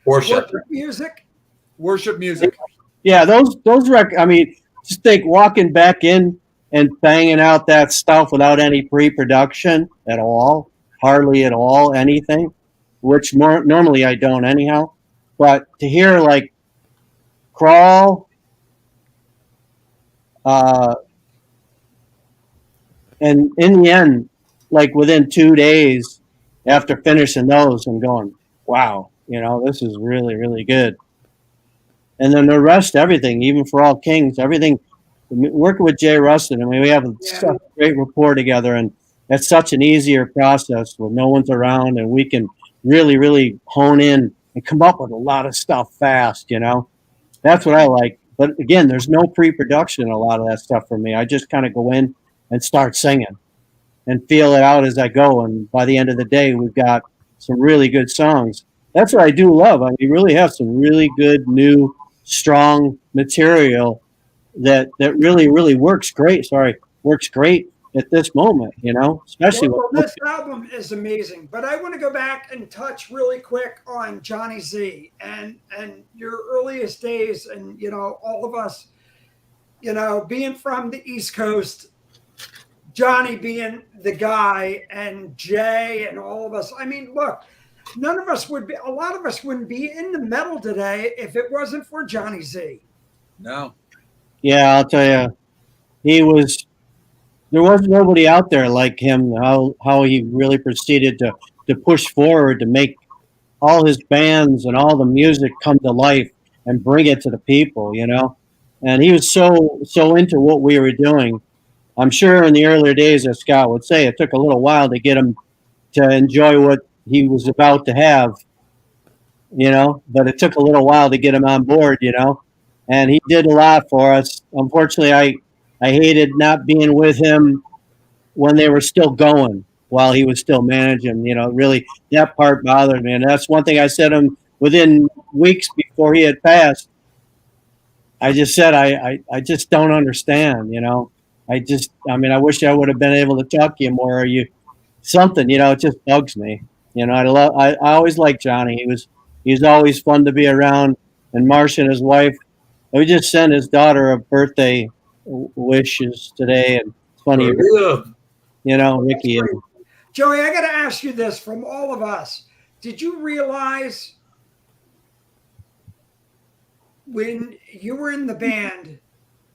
Worship. Music. Worship music. Yeah, those I mean, just think walking back in and banging out that stuff without any pre-production at all, hardly at all, anything, which normally I don't anyhow. But to hear like Crawl, and in the end, like within 2 days after finishing those and going, wow, this is really, really good. And then the rest, everything, even for All Kings, everything, working with Jay Rustin, I mean, we have such a great rapport together, and it's such an easier process when no one's around, and we can really, really hone in and come up with a lot of stuff fast, That's what I like. But again, there's no pre-production in a lot of that stuff for me. I just kind of go in and start singing and feel it out as I go. And by the end of the day, we've got some really good songs. That's what I do love. I mean, you really have some really good, new, strong material that really, really works great. Works great at this moment, especially this album is amazing. But I want to go back and touch really quick on Johnny Z and your earliest days, and all of us, being from the East Coast, Johnny being the guy, and Jay and all of us. I mean, look, a lot of us wouldn't be in the metal today if it wasn't for Johnny Z. No. Yeah, I'll tell you, there was nobody out there like him, how he really proceeded to push forward to make all his bands and all the music come to life and bring it to the people, And he was so into what we were doing. I'm sure in the earlier days, as Scott would say, it took a little while to get him to enjoy what he was about to have, but it took a little while to get him on board, and he did a lot for us. Unfortunately, I hated not being with him when they were still going while he was still managing. Really, that part bothered me. And that's one thing I said to him within weeks before he had passed. I just said, I just don't understand, I wish I would have been able to talk to you more, or something, it just bugs me. I always liked Johnny. He's always fun to be around. And Marcia and his wife, we just sent his daughter a birthday wishes today, and it's funny, Ricky. Joey, I got to ask you this from all of us. Did you realize when you were in the band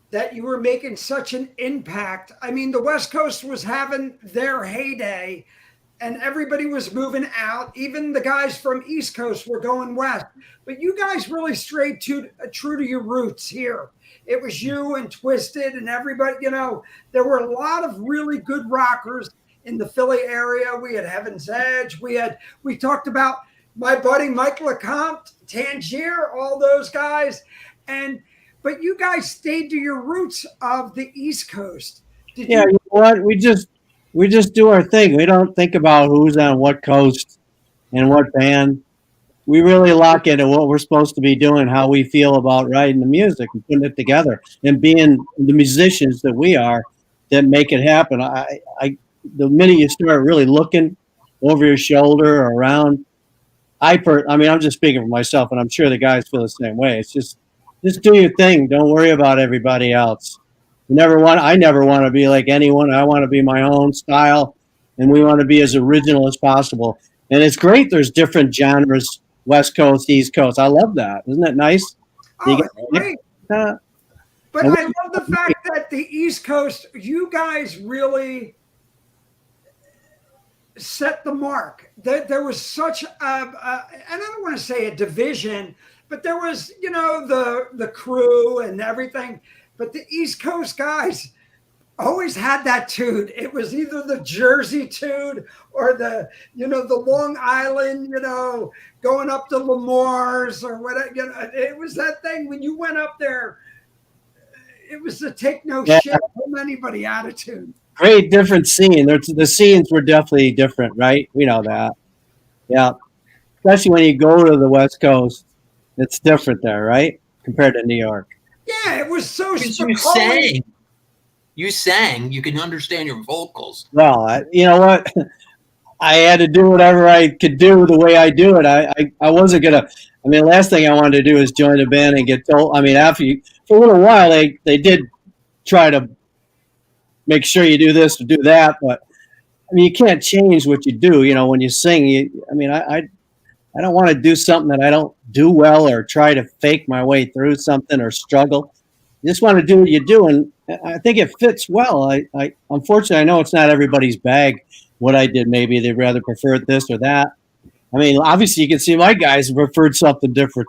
that you were making such an impact? I mean, the West Coast was having their heyday and everybody was moving out. Even the guys from East Coast were going west. But you guys really strayed true to your roots here. It was you and Twisted and everybody, there were a lot of really good rockers in the Philly area. We had Heaven's Edge. We talked about my buddy Mike LeCompte, Tangier, all those guys. But you guys stayed to your roots of the East Coast. You know what? We just do our thing. We don't think about who's on what coast and what band. We really lock into what we're supposed to be doing, how we feel about writing the music and putting it together, and being the musicians that we are that make it happen. The minute you start really looking over your shoulder or around, I'm just speaking for myself, and I'm sure the guys feel the same way. It's just do your thing. Don't worry about everybody else. I never want to be like anyone. I want to be my own style, and we want to be as original as possible. And it's great. There's different genres, West Coast, East Coast. I love that. Isn't it nice? Oh, it's great. That? But I love the fact that the East Coast, you guys really set the mark. There was such and I don't want to say a division, but there was, the crew and everything. But the East Coast guys always had that tune. It was either the Jersey tune or the Long Island, going up to Lamar's or whatever. It was that thing when you went up there. It was the take no shit from anybody attitude. Great different scene. The scenes were definitely different, right? We know that. Yeah. Especially when you go to the West Coast, it's different there, right? Compared to New York. Yeah, it was so You sang. You can understand your vocals. Well, you know what? I had to do whatever I could do the way I do it. I wasn't going to. I mean, the last thing I wanted to do is join a band and get told. I mean, for a little while, they did try to make sure you do this or do that. But, I mean, you can't change what you do. When you sing, I don't want to do something that I don't do well or try to fake my way through something or struggle. You just want to do what you do, and I think it fits well. I unfortunately, I know it's not everybody's bag what I did. Maybe they'd rather prefer this or that. I mean, obviously, you can see my guys preferred something different.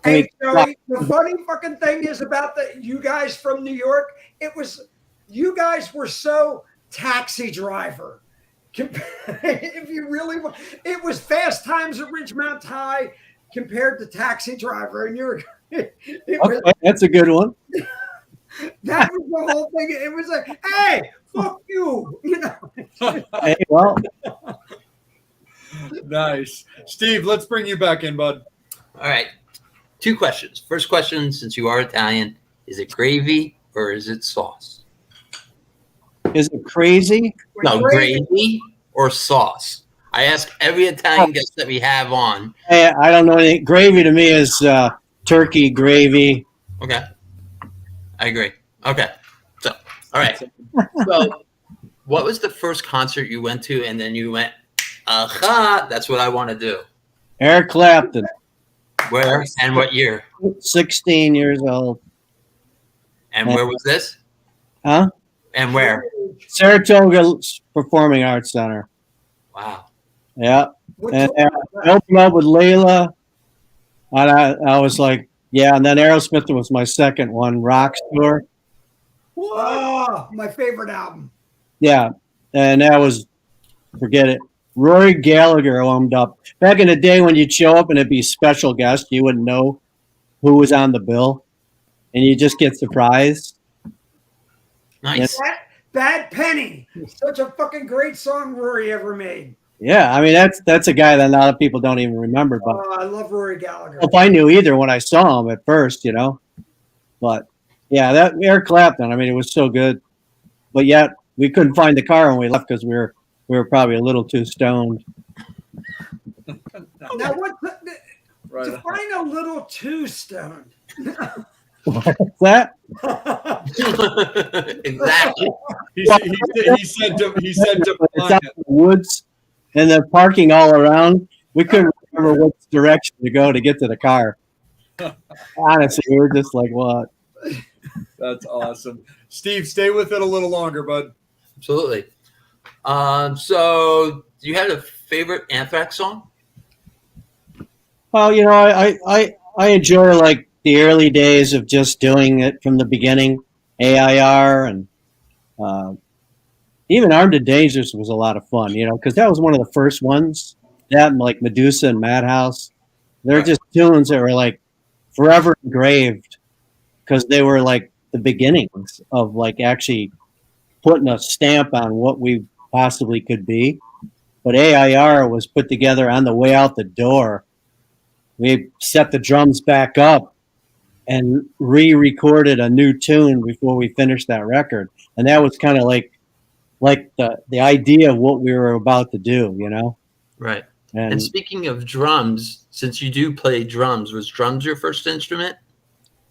Hey, Joey, the funny fucking thing is about you guys from New York, you guys were so Taxi Driver. If you really want, it was Fast Times at Ridgemont High compared to Taxi Driver, and that's a good one. That was the whole thing. It was like, hey, fuck you, Hey, well, nice, Steve. Let's bring you back in, bud. All right. 2 questions. First question, since you are Italian, is it gravy or is it sauce? Is it crazy? No, gravy or sauce. I ask every Italian guest that we have on. Hey, I don't know anything. Gravy to me is turkey gravy. Okay. I agree. Okay. So, all right. So, what was the first concert you went to and then you went, aha, that's what I want to do? Eric Clapton. Where and what year? 16 years old. And where was this? Huh? And where? Saratoga Performing Arts Center. Wow. Yeah. And I opened up with Layla. And I was like, yeah. And then Aerosmith was my second one, Rock Tour. Oh, my favorite album. Yeah. And that was, forget it. Rory Gallagher owned up. Back in the day when you'd show up and it'd be special guest, you wouldn't know who was on the bill. And you just get surprised. Nice. Bad Penny. Such a fucking great song Rory ever made. Yeah, I mean that's a guy that a lot of people don't even remember. But I love Rory Gallagher. if I knew either when I saw him at first, But yeah, that Eric Clapton. I mean, it was so good. But yet we couldn't find the car when we left because we were probably a little too stoned. Now what? Define a little too stoned. What's that? Exactly. He said to It's out in the woods and the parking all around. We couldn't remember which direction to go to get to the car. Honestly, we were just like, what? That's awesome. Steve, stay with it a little longer, bud. Absolutely. So do you have a favorite Anthrax song? Well, I enjoy like the early days of just doing it from the beginning. AIR and even Armed and Dangerous was a lot of fun, because that was one of the first ones. That and like Medusa and Madhouse. They're just tunes that were like forever engraved because they were like the beginnings of like actually putting a stamp on what we possibly could be. But AIR was put together on the way out the door. We set the drums back up and re-recorded a new tune before we finished that record. And that was kind of like the idea of what we were about to do, Right. And speaking of drums, since you do play drums, was drums your first instrument?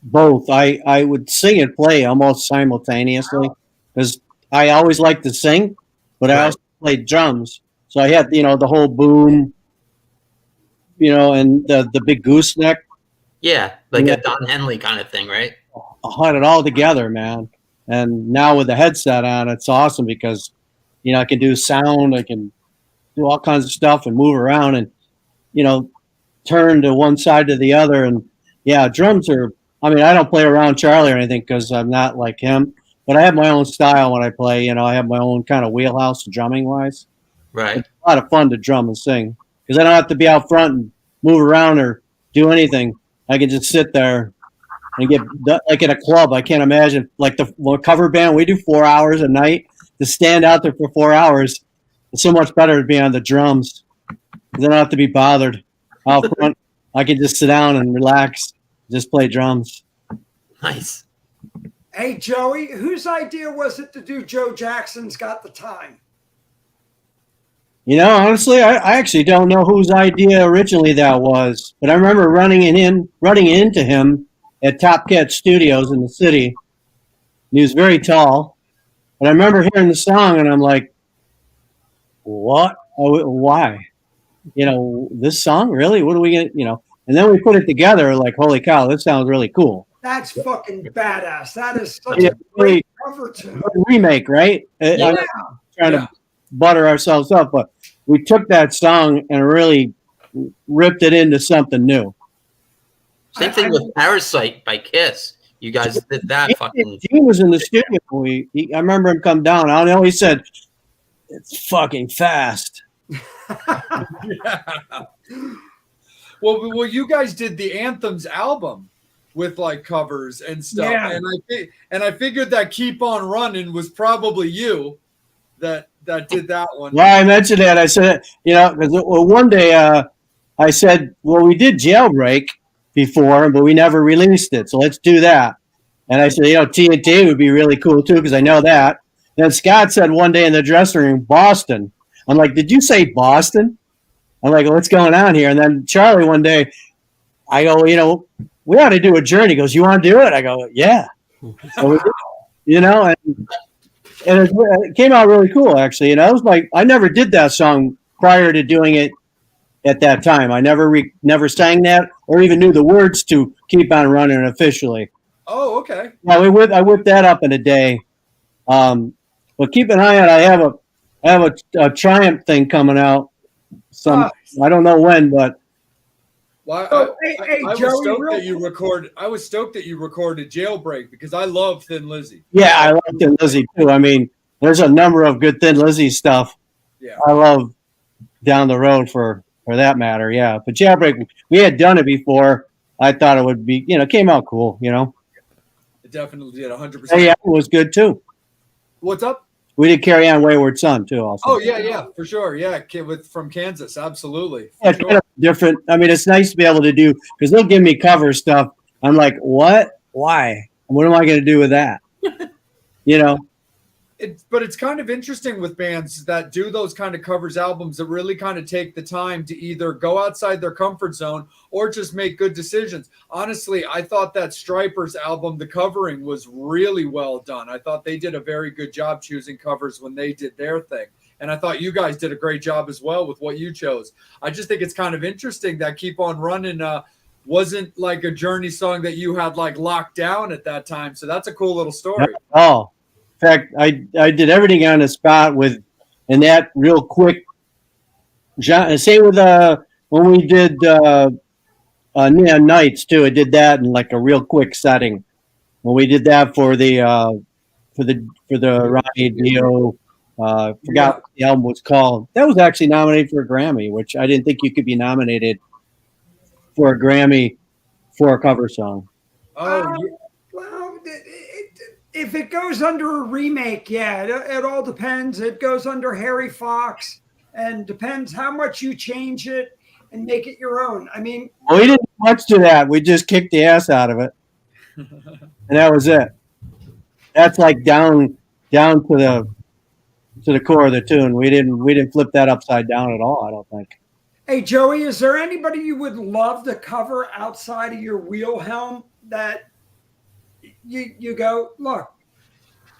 both. I would sing and play almost simultaneously because I always liked to sing, but I also played drums. So I had, the whole boom, and the big gooseneck. Yeah, like a Don Henley kind of thing, right? I had it all together, man. And now with the headset on, it's awesome because, I can do sound, I can do all kinds of stuff and move around and, turn to one side to the other. And yeah, drums are, I don't play around Charlie or anything because I'm not like him, but I have my own style when I play. I have my own kind of wheelhouse drumming wise. Right. It's a lot of fun to drum and sing because I don't have to be out front and move around or do anything. I can just sit there and get, like in a club. I can't imagine, like the cover band, we do 4 hours a night. To stand out there for 4 hours, it's so much better to be on the drums. I don't have to be bothered. Out front, I can just sit down and relax, just play drums. Nice. Hey, Joey, whose idea was it to do Joe Jackson's Got the Time? Honestly, I actually don't know whose idea originally that was, but I remember running into him at Top Cat Studios in the city. And he was very tall, and I remember hearing the song, and I'm like, "What? Why? This song? Really? What are we gonna? And then we put it together, like, holy cow, this sounds really cool. That's fucking badass. That is such a great cover tune. Remake, right? Yeah. I'm trying to butter ourselves up, but we took that song and really ripped it into something new. Same thing with Parasite by Kiss. You guys did that fucking. He was in the studio. I remember him come down. I know he said, "It's fucking fast." Yeah. Well, you guys did the Anthems album with like covers and stuff, and I figured that "Keep on Running" was probably you that did that one. Well, I mentioned that. I said, because one day I said, well, we did Jailbreak before, but we never released it, so let's do that. And I said, TNT would be really cool too because I know that. Then Scott said one day in the dressing room, Boston. I'm like, did you say Boston? I'm like, what's going on here? And then Charlie one day, I go, we ought to do a Journey. He goes, you want to do it? I go, yeah. So we did, and it came out really cool, actually. And I was like, I never did that song prior to doing it at that time. I never sang that or even knew the words to Keep on Running officially. Oh, okay. Yeah, I whipped that up in a day. But keep an eye on. I have a Triumph thing coming out. I don't know when, but. Well, I was stoked that you recorded Jailbreak because I love Thin Lizzy. Yeah, I love Thin Lizzy too. There's a number of good Thin Lizzy stuff. Yeah, I love down the road for that matter. Yeah, but Jailbreak, we had done it before. I thought it would be, came out cool. It definitely did 100%. Yeah, it was good too. What's up? We did Carry On Wayward Son too. Also. Oh yeah, for sure. Yeah, from Kansas, absolutely. Yeah, kind of different. It's nice to be able to do because they'll give me cover stuff. I'm like, what? Why? What am I going to do with that? But it's kind of interesting with bands that do those kind of covers albums that really kind of take the time to either go outside their comfort zone or just make good decisions. Honestly, I thought that Stripers album, the covering was really well done. I thought they did a very good job choosing covers when they did their thing. And I thought you guys did a great job as well with what you chose. I just think it's kind of interesting that Keep on Running wasn't like a Journey song that you had like locked down at that time. So that's a cool little story. Oh. In fact, I did everything on the spot and that real quick. Same with when we did Neon Nights too. I did that in like a real quick setting. When we did that for the Ronnie Dio, forgot what the album was called. That was actually nominated for a Grammy, which I didn't think you could be nominated for a Grammy for a cover song. Well, if it goes under a remake, it all depends. It goes under Harry Fox and depends how much you change it and make it your own. We didn't do much to that. We just kicked the ass out of it. And that was it. That's like down to the core of the tune. We didn't flip that upside down at all, I don't think. Hey, Joey, is there anybody you would love to cover outside of your Wilhelm that you go, look,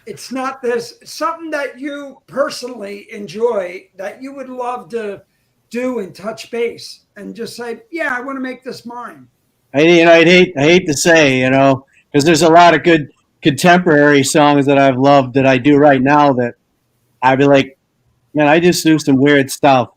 it's not this, it's something that you personally enjoy that you would love to do and touch base and just say, yeah, I want to make this mine. I hate to say, because there's a lot of good contemporary songs that I've loved that I do right now that I'd be like, man, I just do some weird stuff.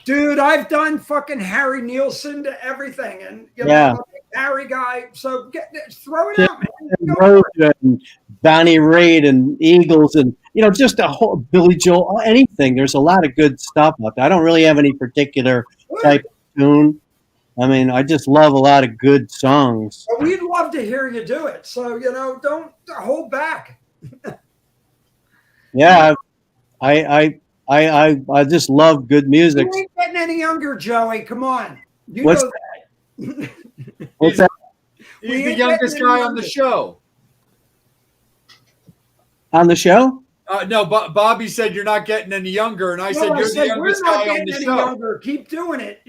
Dude, I've done fucking Harry Nielsen to everything, and Yeah. I'm a big Harry guy. So throw it Yeah. out, man. And Go for it. Road and Bonnie Raitt and Eagles and just a whole Billy Joel, anything. There's a lot of good stuff out there. I don't really have any particular type of tune. I mean, I just love a lot of good songs. But we'd love to hear you do it. So don't hold back. Yeah, I just love good music. You ain't getting any younger, Joey. Come on. You What's know that. What's that? He's We the ain't youngest getting guy any on the younger. show. On the show? No, Bobby said you're not getting any younger, and I said No, you're the we're youngest not guy on getting the any show. younger. Keep doing it.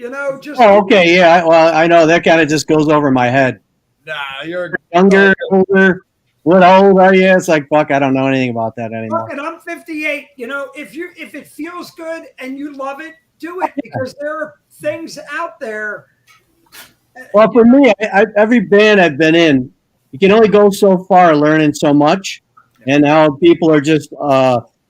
Just Oh, okay, yeah. Well, I know that kind of just goes over my head. Nah, you're Younger, older. What old are you? It's like, fuck, I don't know anything about that anymore. fuck it. I'm 58. If it feels good and you love it, do it, because there are things out there. Well, for me, every band I've been in, you can only go so far learning so much. And now people are just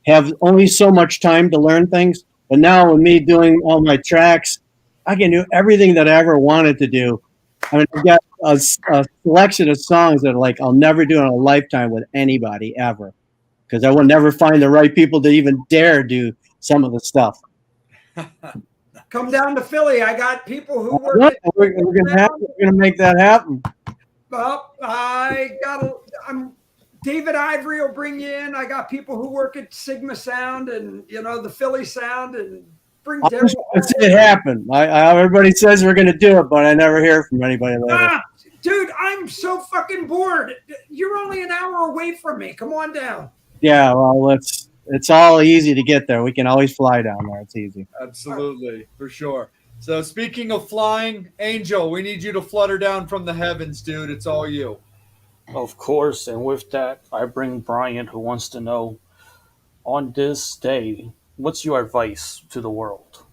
have only so much time to learn things. But now with me doing all my tracks, I can do everything that I ever wanted to do. I mean, I've got a selection of songs that are like I'll never do in a lifetime with anybody ever, because I will never find the right people to even dare do some of the stuff. Come down to Philly. I got people who work. Yeah, we're gonna make that happen. Well, David Ivory will bring you in. I got people who work at Sigma Sound and the Philly Sound, and bring I'll Daryl. just see it happen. Everybody says we're going to do it, but I never hear from anybody later. Dude, I'm so fucking bored. You're only an hour away from me. Come on down. Yeah, well, it's all easy to get there. We can always fly down there. It's easy. absolutely for sure. So speaking of flying, Angel, we need you to flutter down from the heavens, dude. It's all you. Of course, and with that, I bring Brian, who wants to know, on this day, what's your advice to the world?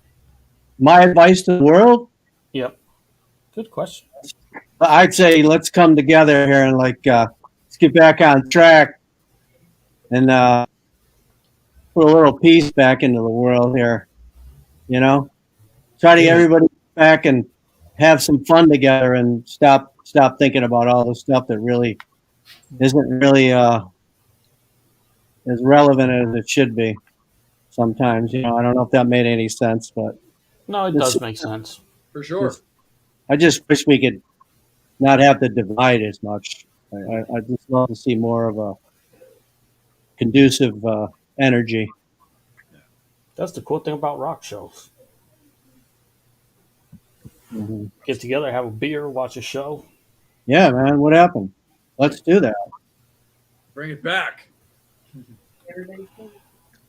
My advice to the world? Yep. Good question. I'd say let's come together here and let's get back on track and put a little peace back into the world here. Try to get everybody back and have some fun together and stop thinking about all the stuff that really isn't really as relevant as it should be sometimes. I don't know if that made any sense, but No, it does make sense. For sure. I just wish we could not have to divide as much. I just love to see more of a conducive energy. That's the cool thing about rock shows. Mm-hmm. Get together, have a beer, watch a show. Yeah, man. What happened? Let's do that. Bring it back.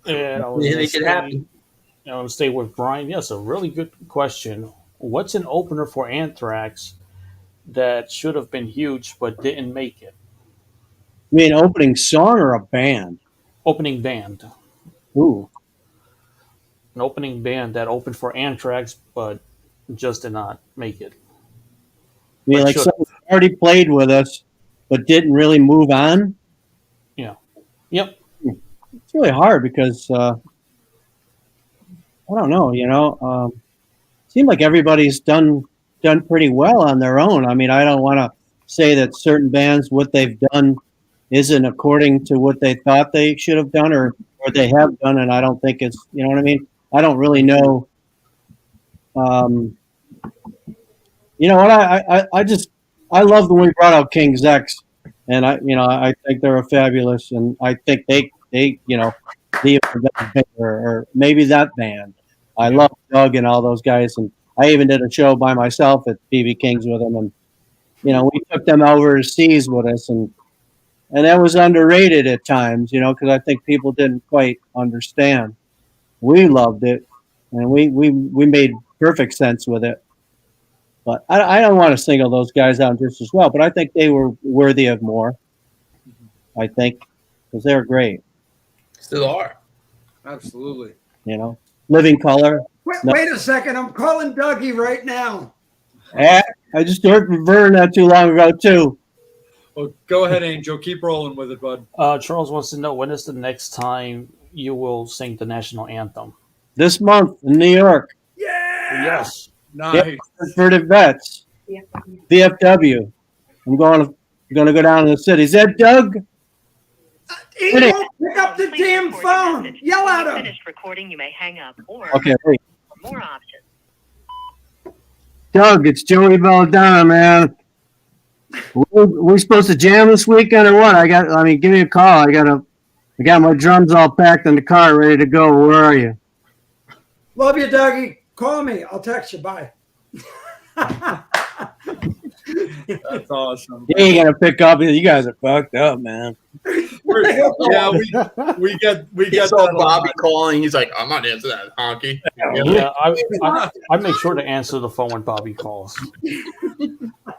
And I was Yeah, gonna make it happen. I want to stay with Brian. Yes, a really good question. What's an opener for Anthrax that should have been huge but didn't make it? You mean opening song or a band? Opening band. Ooh. An opening band that opened for Anthrax but just did not make it. I mean, But like should. someone already played with us but didn't really move on? Yeah. Yep. It's really hard because I don't know, seemed like everybody's done pretty well on their own. I mean, I don't want to say that certain bands, what they've done isn't according to what they thought they should have done or they have done, and I don't think it's, you know what I mean? I don't really know. You know what? I love when we brought out King's X, and I think they're fabulous, and I think they or maybe that band. I love Doug and all those guys, and I even did a show by myself at BB King's with them, and we took them overseas with us, and that was underrated at times, because I think people didn't quite understand. We loved it, and we made perfect sense with it. But I don't want to single those guys out just as well, but I think they were worthy of more. I think, because they're great. Still are. Absolutely. You know, Living Color. Wait a second. I'm calling Dougie right now. I just heard from Vern not too long ago too. Well, go ahead, Angel. Keep rolling with it, bud. Charles wants to know when is the next time you will sing the national anthem? This month in New York. Yeah. Yes. Nice. For the vets. VFW. I'm going to go down to the city. Is that Doug? He won't pick up the damn phone. Yell at him. Finished recording, you may hang up or Okay, wait. for more options. Doug, it's Joey Belladonna, man. We supposed to jam this weekend or what? Give me a call. I got my drums all packed in the car, ready to go. Where are you? Love you, Dougie. Call me. I'll text you. Bye. That's awesome. He ain't gonna pick up. You guys are fucked up, man. Yeah, we get He saw that a Bobby lot. calling. He's like, I'm not answering that, honky. Yeah, I make sure to answer the phone when Bobby calls.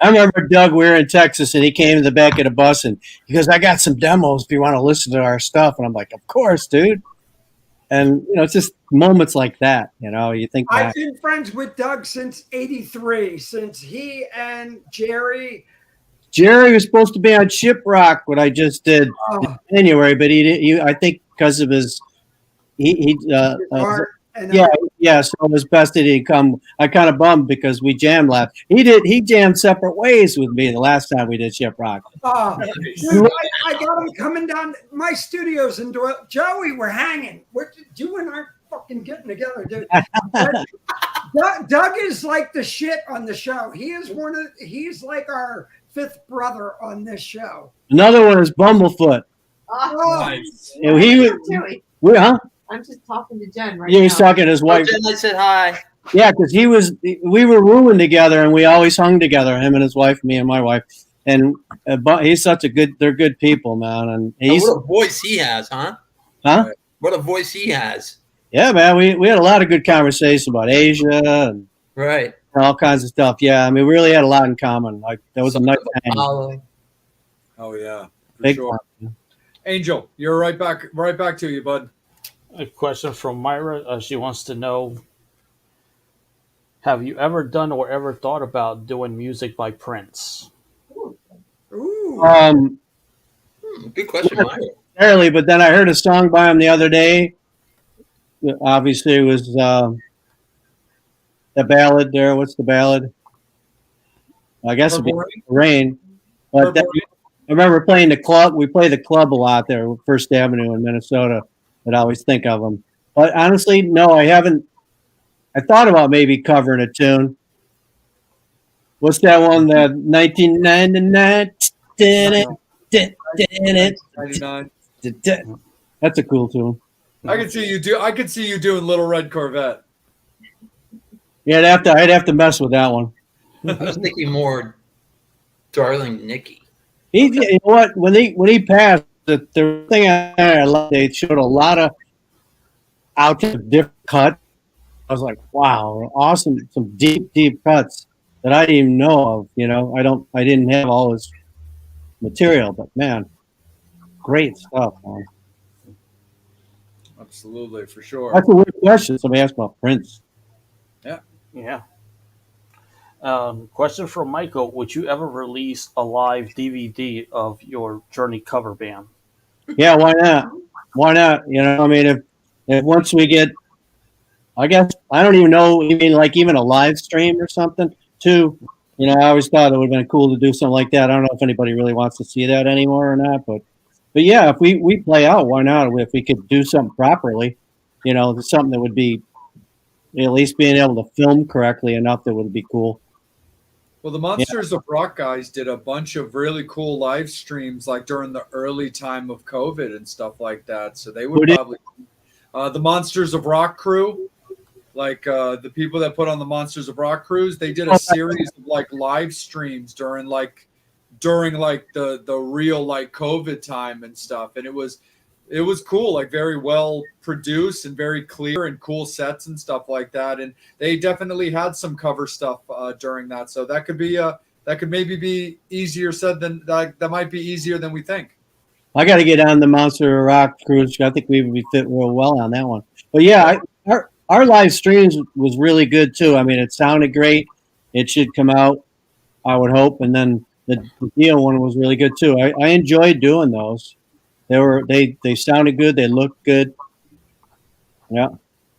I remember Doug. We were in Texas, and he came to the back of the bus, and he goes, "I got some demos if you want to listen to our stuff." And I'm like, "Of course, dude." And it's just moments like that. You think back. I've been friends with Doug since '83, since he and Jerry was supposed to be on Shiprock, what I just did in January, but I think because of his, art and yeah. So it was best that he didn't come. I kind of bummed because we jammed last. He jammed separate ways with me the last time we did Shiprock. Dude, I got him coming down my studios in Doyle. Joey, we're hanging. You and I are fucking getting together, dude. Doug is like the shit on the show. He's like our fifth brother on this show. Another one is Bumblefoot. Nice. Joey, Huh? I'm just talking to Jen right Yeah, now. he's talking to his wife. Jen, I said hi. Yeah, because we were rooming together, and we always hung together. Him and his wife, me and my wife. And he's they're good people, man. And he's What a voice he has, huh? Huh? What a voice he has. Yeah, man. We had a lot of good conversations about Asia and Right. all kinds of stuff. Yeah, I mean, we really had a lot in common. Like that was a nice hang. Oh yeah, for Big sure. fun. Angel, you're right back to you, bud. A question from Myra. She wants to know, have you ever done or ever thought about doing music by Prince? Ooh. Good question, Myra. Barely, but then I heard a song by him the other day. Obviously, it was the ballad there. What's the ballad? I guess it'd be Rain. But then, I remember playing the club. We play the club a lot there, First Avenue in Minnesota. I'd always think of them. But honestly, no, I haven't. I thought about maybe covering a tune. What's that one? The 1999. 99. That's a cool tune. I could see you doing Little Red Corvette. Yeah, I'd have to mess with that one. I was thinking more Darling Nikki. You know what? When he passed, the thing I loved, they showed a lot of out of different cuts. I was like, wow, awesome! Some deep cuts that I didn't even know of. I didn't have all his material, but man, great stuff, man. Absolutely, for sure. That's a weird question. Somebody asked about Prince. Yeah. Question from Michael. Would you ever release a live DVD of your Journey cover band? Yeah, why not? Why not? I mean, if once we get, I guess, I don't even know, you mean like even a live stream or something too? I always thought it would have been cool to do something like that. I don't know if anybody really wants to see that anymore or not, but yeah, if we play out, why not? If we could do something properly, something that would be at least being able to film correctly enough, that would be cool. Well, the Monsters of Rock guys did a bunch of really cool live streams, like during the early time of COVID and stuff like that. So they would probably the Monsters of Rock crew, like the people that put on the Monsters of Rock cruise, they did a series of like live streams during the real like COVID time and stuff, and it was cool, like very well produced and very clear and cool sets and stuff like that. And they definitely had some cover stuff during that. So that could maybe be easier said than that might be easier than we think. I got to get on the Monster of Rock cruise. I think we would be fit real well on that one. But yeah, our live streams was really good too. I mean, it sounded great. It should come out, I would hope. And then the deal one was really good too. I enjoyed doing those. They sounded good. They looked good. Yeah.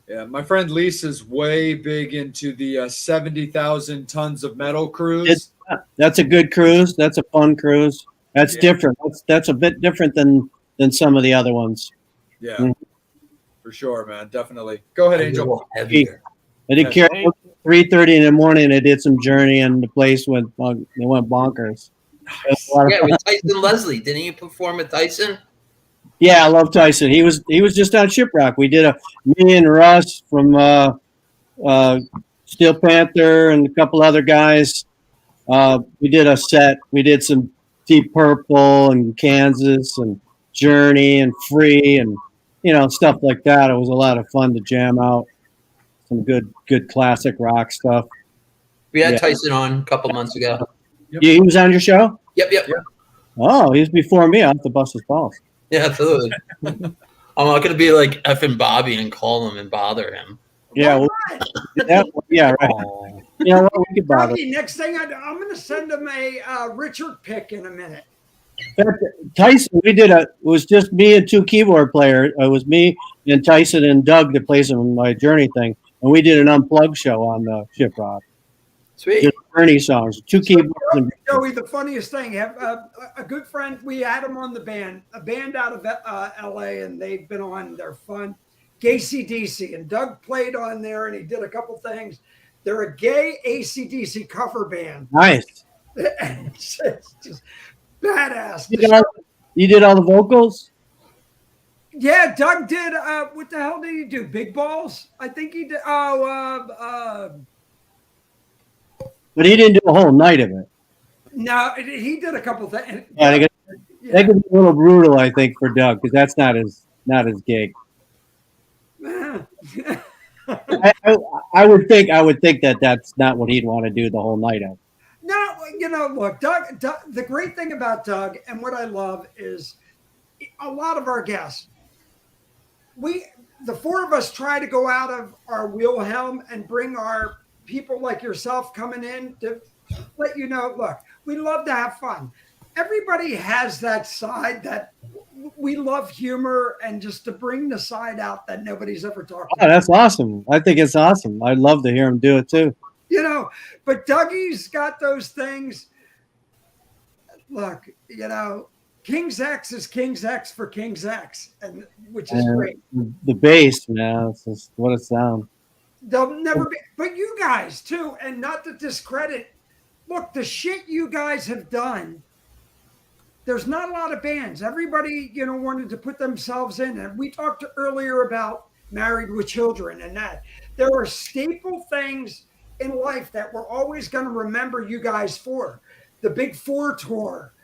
Yeah, my friend Lisa's way big into the 70,000 tons of metal cruise. That's a good cruise. That's a fun cruise. That's different. That's a bit different than some of the other ones. Yeah, for sure, man. Definitely. Go ahead, Angel. Heavier. I did carry 3:30 in the morning. I did some Journey, and the place went bonkers. Yeah, with Tyson Leslie. Didn't you perform with Tyson? Yeah, I love Tyson. He was just on Shiprock. We did me and Russ from Steel Panther and a couple other guys. We did a set. We did some Deep Purple and Kansas and Journey and Free and stuff like that. It was a lot of fun to jam out some good classic rock stuff. We had Tyson on a couple months ago. Yep. He was on your show? Yep. Oh, he was before me. I have to bust his balls. Yeah, absolutely. I'm not going to be like effing Bobby and call him and bother him. Yeah, yeah, right. You know what? We could bother. Next thing, I'm going to send him a Richard pick in a minute. Tyson, it was just me and two keyboard players. It was me and Tyson and Doug that plays on my Journey thing, and we did an unplugged show on the Shiprock. Sweet. Just Journey songs, two keyboards. Joey, the funniest thing, a good friend, we had him on a band out of L.A., and they've been on. They're fun. AC/DC, and Doug played on there, and he did a couple things. They're a gay AC/DC cover band. Nice. It's just badass. You did all the vocals? Yeah, Doug did. What the hell did he do? Big Balls? I think he did. But he didn't do a whole night of it. No, he did a couple things. Yeah, that could be a little brutal, I think, for Doug, because that's not his gig. I would think that that's not what he'd want to do the whole night of. No, look, Doug. The great thing about Doug, and what I love, is a lot of our guests. The four of us, try to go out of our Wilhelm and bring our people like yourself coming in to let you know, look, we love to have fun. Everybody has that side that we love humor, and just to bring the side out that nobody's ever talked about. That's awesome. I think it's awesome. I'd love to hear him do it too. But Dougie's got those things. Look, King's X is King's X for King's X, and which is great. The bass, man, it's just what it sounds. They'll never be, but you guys too, and not to discredit. Look, the shit you guys have done. There's not a lot of bands. Everybody, wanted to put themselves in, and we talked earlier about Married with Children, and that there are staple things in life that we're always going to remember you guys for. The Big Four tour,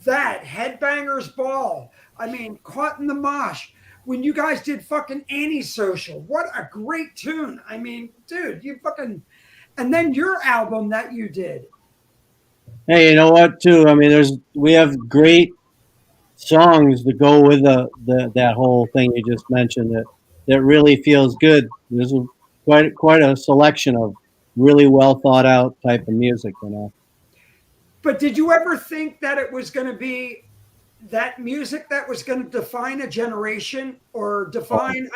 that Headbangers Ball. I mean, Caught in the Mosh. When you guys did fucking Antisocial, what a great tune. I mean, dude, you fucking, and then your album that you did. Hey, you know what, too? I mean, we have great songs to go with that whole thing you just mentioned that really feels good. There's quite a selection of really well thought out type of music, But did you ever think that it was going to be that music that was going to define a generation or define,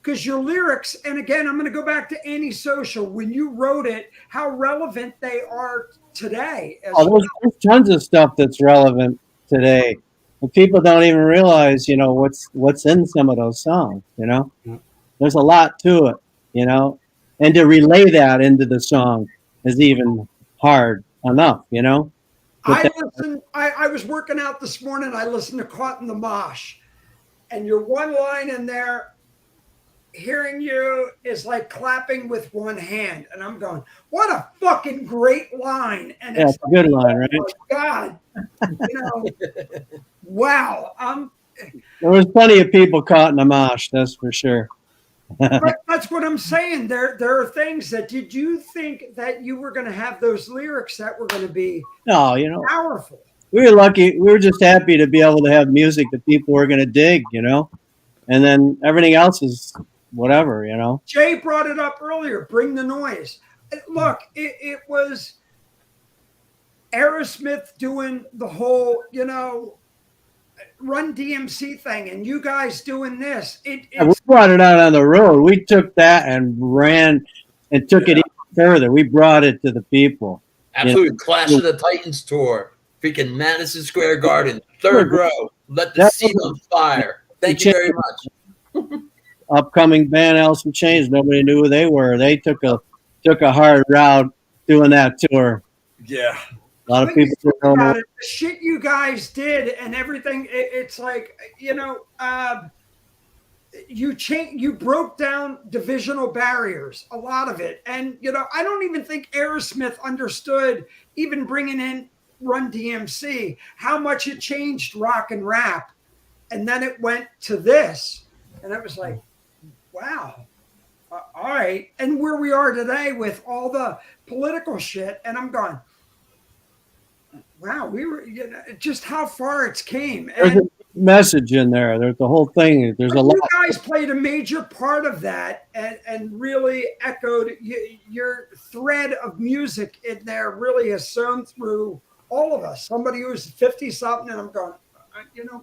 because your lyrics, and again, I'm going to go back to Antisocial, when you wrote it, how relevant they are today. There's tons of stuff that's relevant today. But people don't even realize, what's in some of those songs, There's a lot to it, and to relay that into the song is even hard enough, I was working out this morning. I listened to Caught in the Mosh, and your one line in there, hearing you is like clapping with one hand. And I'm going, what a fucking great line. And it's a good line, right? Oh God, wow. There was plenty of people caught in the mosh, that's for sure. But that's what I'm saying. There are things that, did you think that you were going to have those lyrics that were going to be powerful? we were lucky. We were just happy to be able to have music that people were going to dig, and then everything else is whatever. Jay brought it up earlier. Bring the noise. Look, it was Aerosmith doing the whole, Run DMC thing, and you guys doing this. We It's brought it out on the road. We took that and ran and took it even further. We brought it to the people. Absolutely. Clash of the Titans tour. Freaking Madison Square Garden. Third row. Let the seat on fire. Thank you very much. Upcoming band Alice in Chains. Nobody knew who they were. They took a hard route doing that tour. Yeah. A lot of people don't know. The shit you guys did and everything. It's like, you broke down divisional barriers, a lot of it. And, I don't even think Aerosmith understood, even bringing in Run DMC, how much it changed rock and rap. And then it went to this. And it was like, wow. All right. And where we are today with all the political shit. And I'm going, wow, we were, just how far it's came. And there's a message in there. There's the whole thing. There's a lot. You guys played a major part of that and really echoed your thread of music in there. Really has sewn through all of us. Somebody who's 50 something, and I'm going,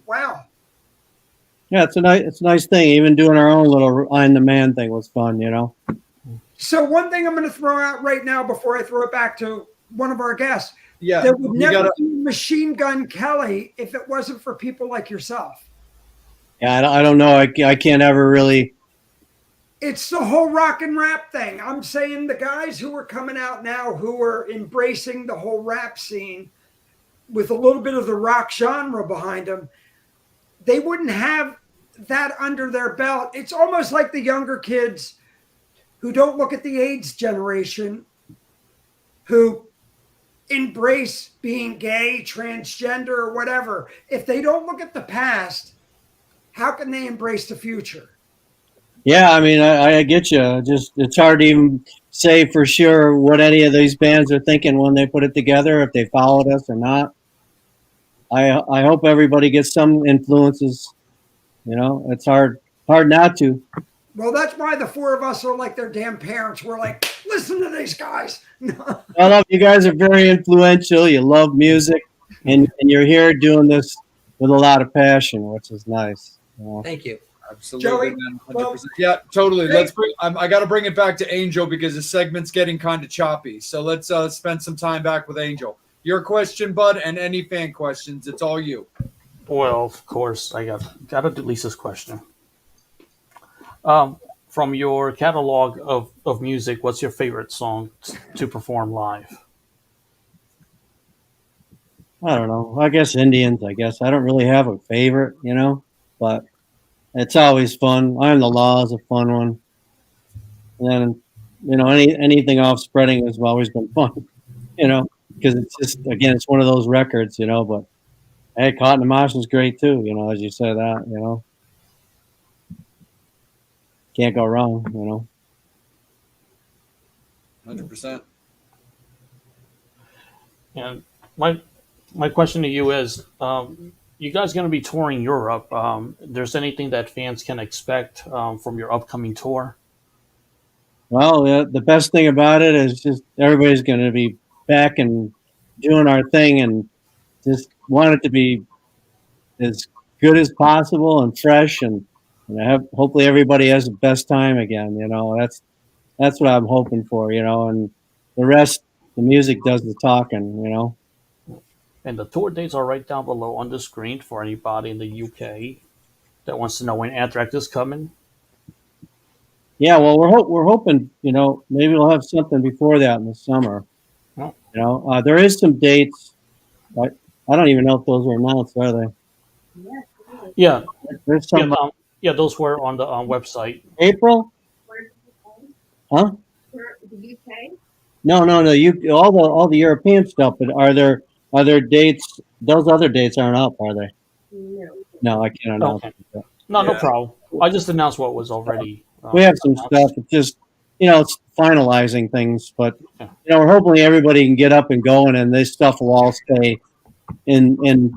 wow. Yeah, it's a nice thing. Even doing our own little I'm the Man thing was fun. So one thing I'm going to throw out right now before I throw it back to one of our guests. Yeah, there would never be Machine Gun Kelly if it wasn't for people like yourself. Yeah, I don't know. I can't ever really. It's the whole rock and rap thing. I'm saying the guys who are coming out now who are embracing the whole rap scene with a little bit of the rock genre behind them, they wouldn't have that under their belt. It's almost like the younger kids who don't look at the AIDS generation, who embrace being gay, transgender, or whatever. If they don't look at the past, how can they embrace the future? Yeah, I mean, I get you. Just it's hard to even say for sure what any of these bands are thinking when they put it together, if they followed us or not. I hope everybody gets some influences. It's hard not to. Well, that's why the four of us are like their damn parents. We're like, listen to these guys. I love you guys are very influential. You love music, and you're here doing this with a lot of passion, which is nice. Thank you. Absolutely, Joey, man, 100%. Yeah, totally. Let's bring. I got to bring it back to Angel because the segment's getting kind of choppy. So let's spend some time back with Angel. Your question, bud, and any fan questions. It's all you. Well, of course, I got to do Lisa's question. From your catalog of music, what's your favorite song to perform live? I don't know. I guess Indians. I don't really have a favorite, but it's always fun. I'm the Law is a fun one. And then, anything off spreading has always been fun, because it's just, again, it's one of those records, but hey, Caught in the Mosh is great too, as you say that, Can't go wrong, 100%. And my question to you is, you guys going to be touring Europe. There's anything that fans can expect from your upcoming tour? Well, the best thing about it is just everybody's going to be back and doing our thing, and just want it to be as good as possible and fresh, and hopefully everybody has the best time again. That's what I'm hoping for. And the rest, the music does the talking. And the tour dates are right down below on the screen for anybody in the UK that wants to know when Anthrax is coming. Yeah, well, we're hoping, maybe we'll have something before that in the summer. Oh. There is some dates, but I don't even know if those are announced, are they? Yeah, There's some those were on the website. April? Huh? For the UK? No. All the European stuff. But are there dates? Those other dates aren't up, are they? No. No, I can't announce. Okay. it. No problem. I just announced what was already. We have some stuff. It's just, it's finalizing things, but Yeah. we're hoping everybody can get up and going, and this stuff will all stay in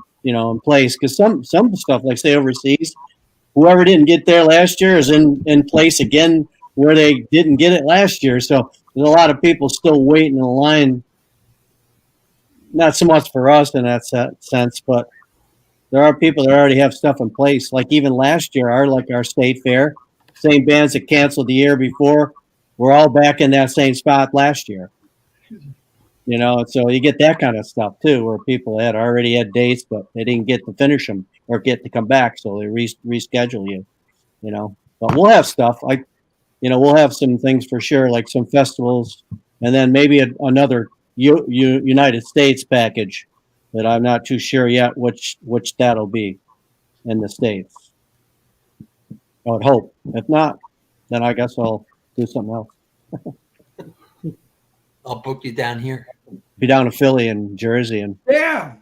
place, because some stuff, like say overseas, whoever didn't get there last year is in place again where they didn't get it last year. So there's a lot of people still waiting in line. Not so much for us in that sense, but there are people that already have stuff in place. Like even last year, our state fair, same bands that canceled the year before, were all back in that same spot last year. So you get that kind of stuff too, where people had already had dates, but they didn't get to finish them or get to come back, so they reschedule you. But we'll have stuff like, we'll have some things for sure, like some festivals, and then maybe another United States package that I'm not too sure yet which that'll be in the States. I would hope. If not, then I guess I'll do something else. I'll book you down here. Be down to Philly and Jersey and Yeah.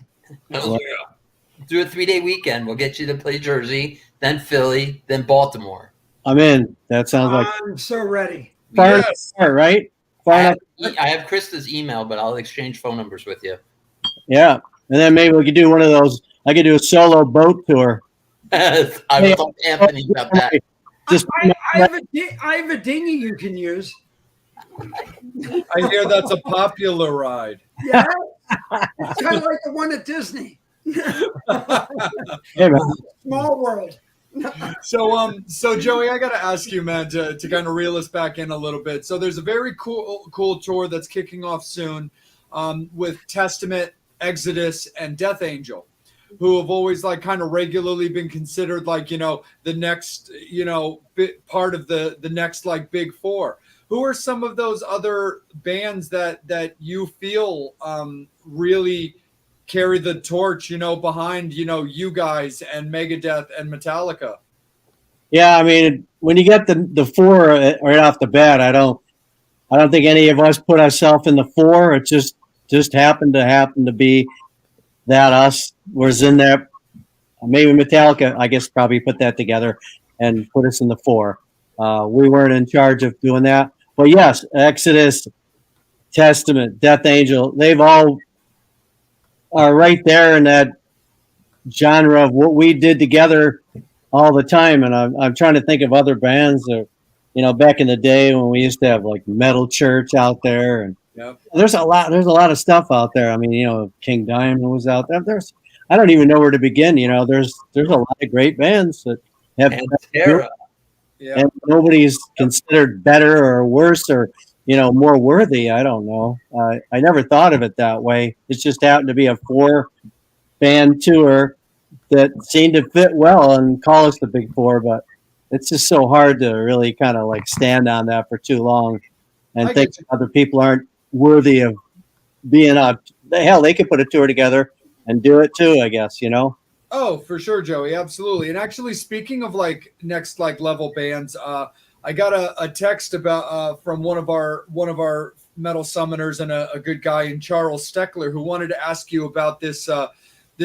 Do a 3-day weekend. We'll get you to play Jersey, then Philly, then Baltimore. I'm in. That sounds like I'm so ready. far Yes. enough, right? Far I enough. have Krista's email, but I'll exchange phone numbers with you. Yeah. And then maybe we could do one of those. I could do a solo boat tour. I will talk to Anthony about that. Just I have a dinghy you can use. I hear that's a popular ride. Yeah. It's kind of like the one at Disney. hey, man. Small world. So Joey, I got to ask you, man, to kind of reel us back in a little bit. So there's a very cool tour that's kicking off soon, with Testament, Exodus, and Death Angel, who have always like kind of regularly been considered like, the next, part of the next like big four. Who are some of those other bands that you feel really carry the torch, behind, you guys and Megadeth and Metallica? Yeah, I mean, when you get the four right off the bat, I don't think any of us put ourselves in the four. It just happened to be that us was in there. Maybe Metallica, I guess, probably put that together and put us in the four. We weren't in charge of doing that. But yes, Exodus, Testament, Death Angel, they've all are right there in that genre of what we did together all the time. And I'm trying to think of other bands that, back in the day when we used to have like Metal Church out there, and Yep. there's a lot of stuff out there. I mean, King Diamond was out there. I don't even know where to begin. There's a lot of great bands that have, Pantera. Yeah. and nobody's considered better or worse or more worthy. I don't know. I never thought of it that way. It just happened to be a 4-band tour that seemed to fit well and call us the Big Four, but it's just so hard to really kind of like stand on that for too long and think other people aren't worthy of being on. Hell, they could put a tour together and do it too, I guess, Oh, for sure, Joey. Absolutely. And actually, speaking of like next like level bands, I got a text about from one of our metal summoners and a good guy in Charles Steckler, who wanted to ask you about this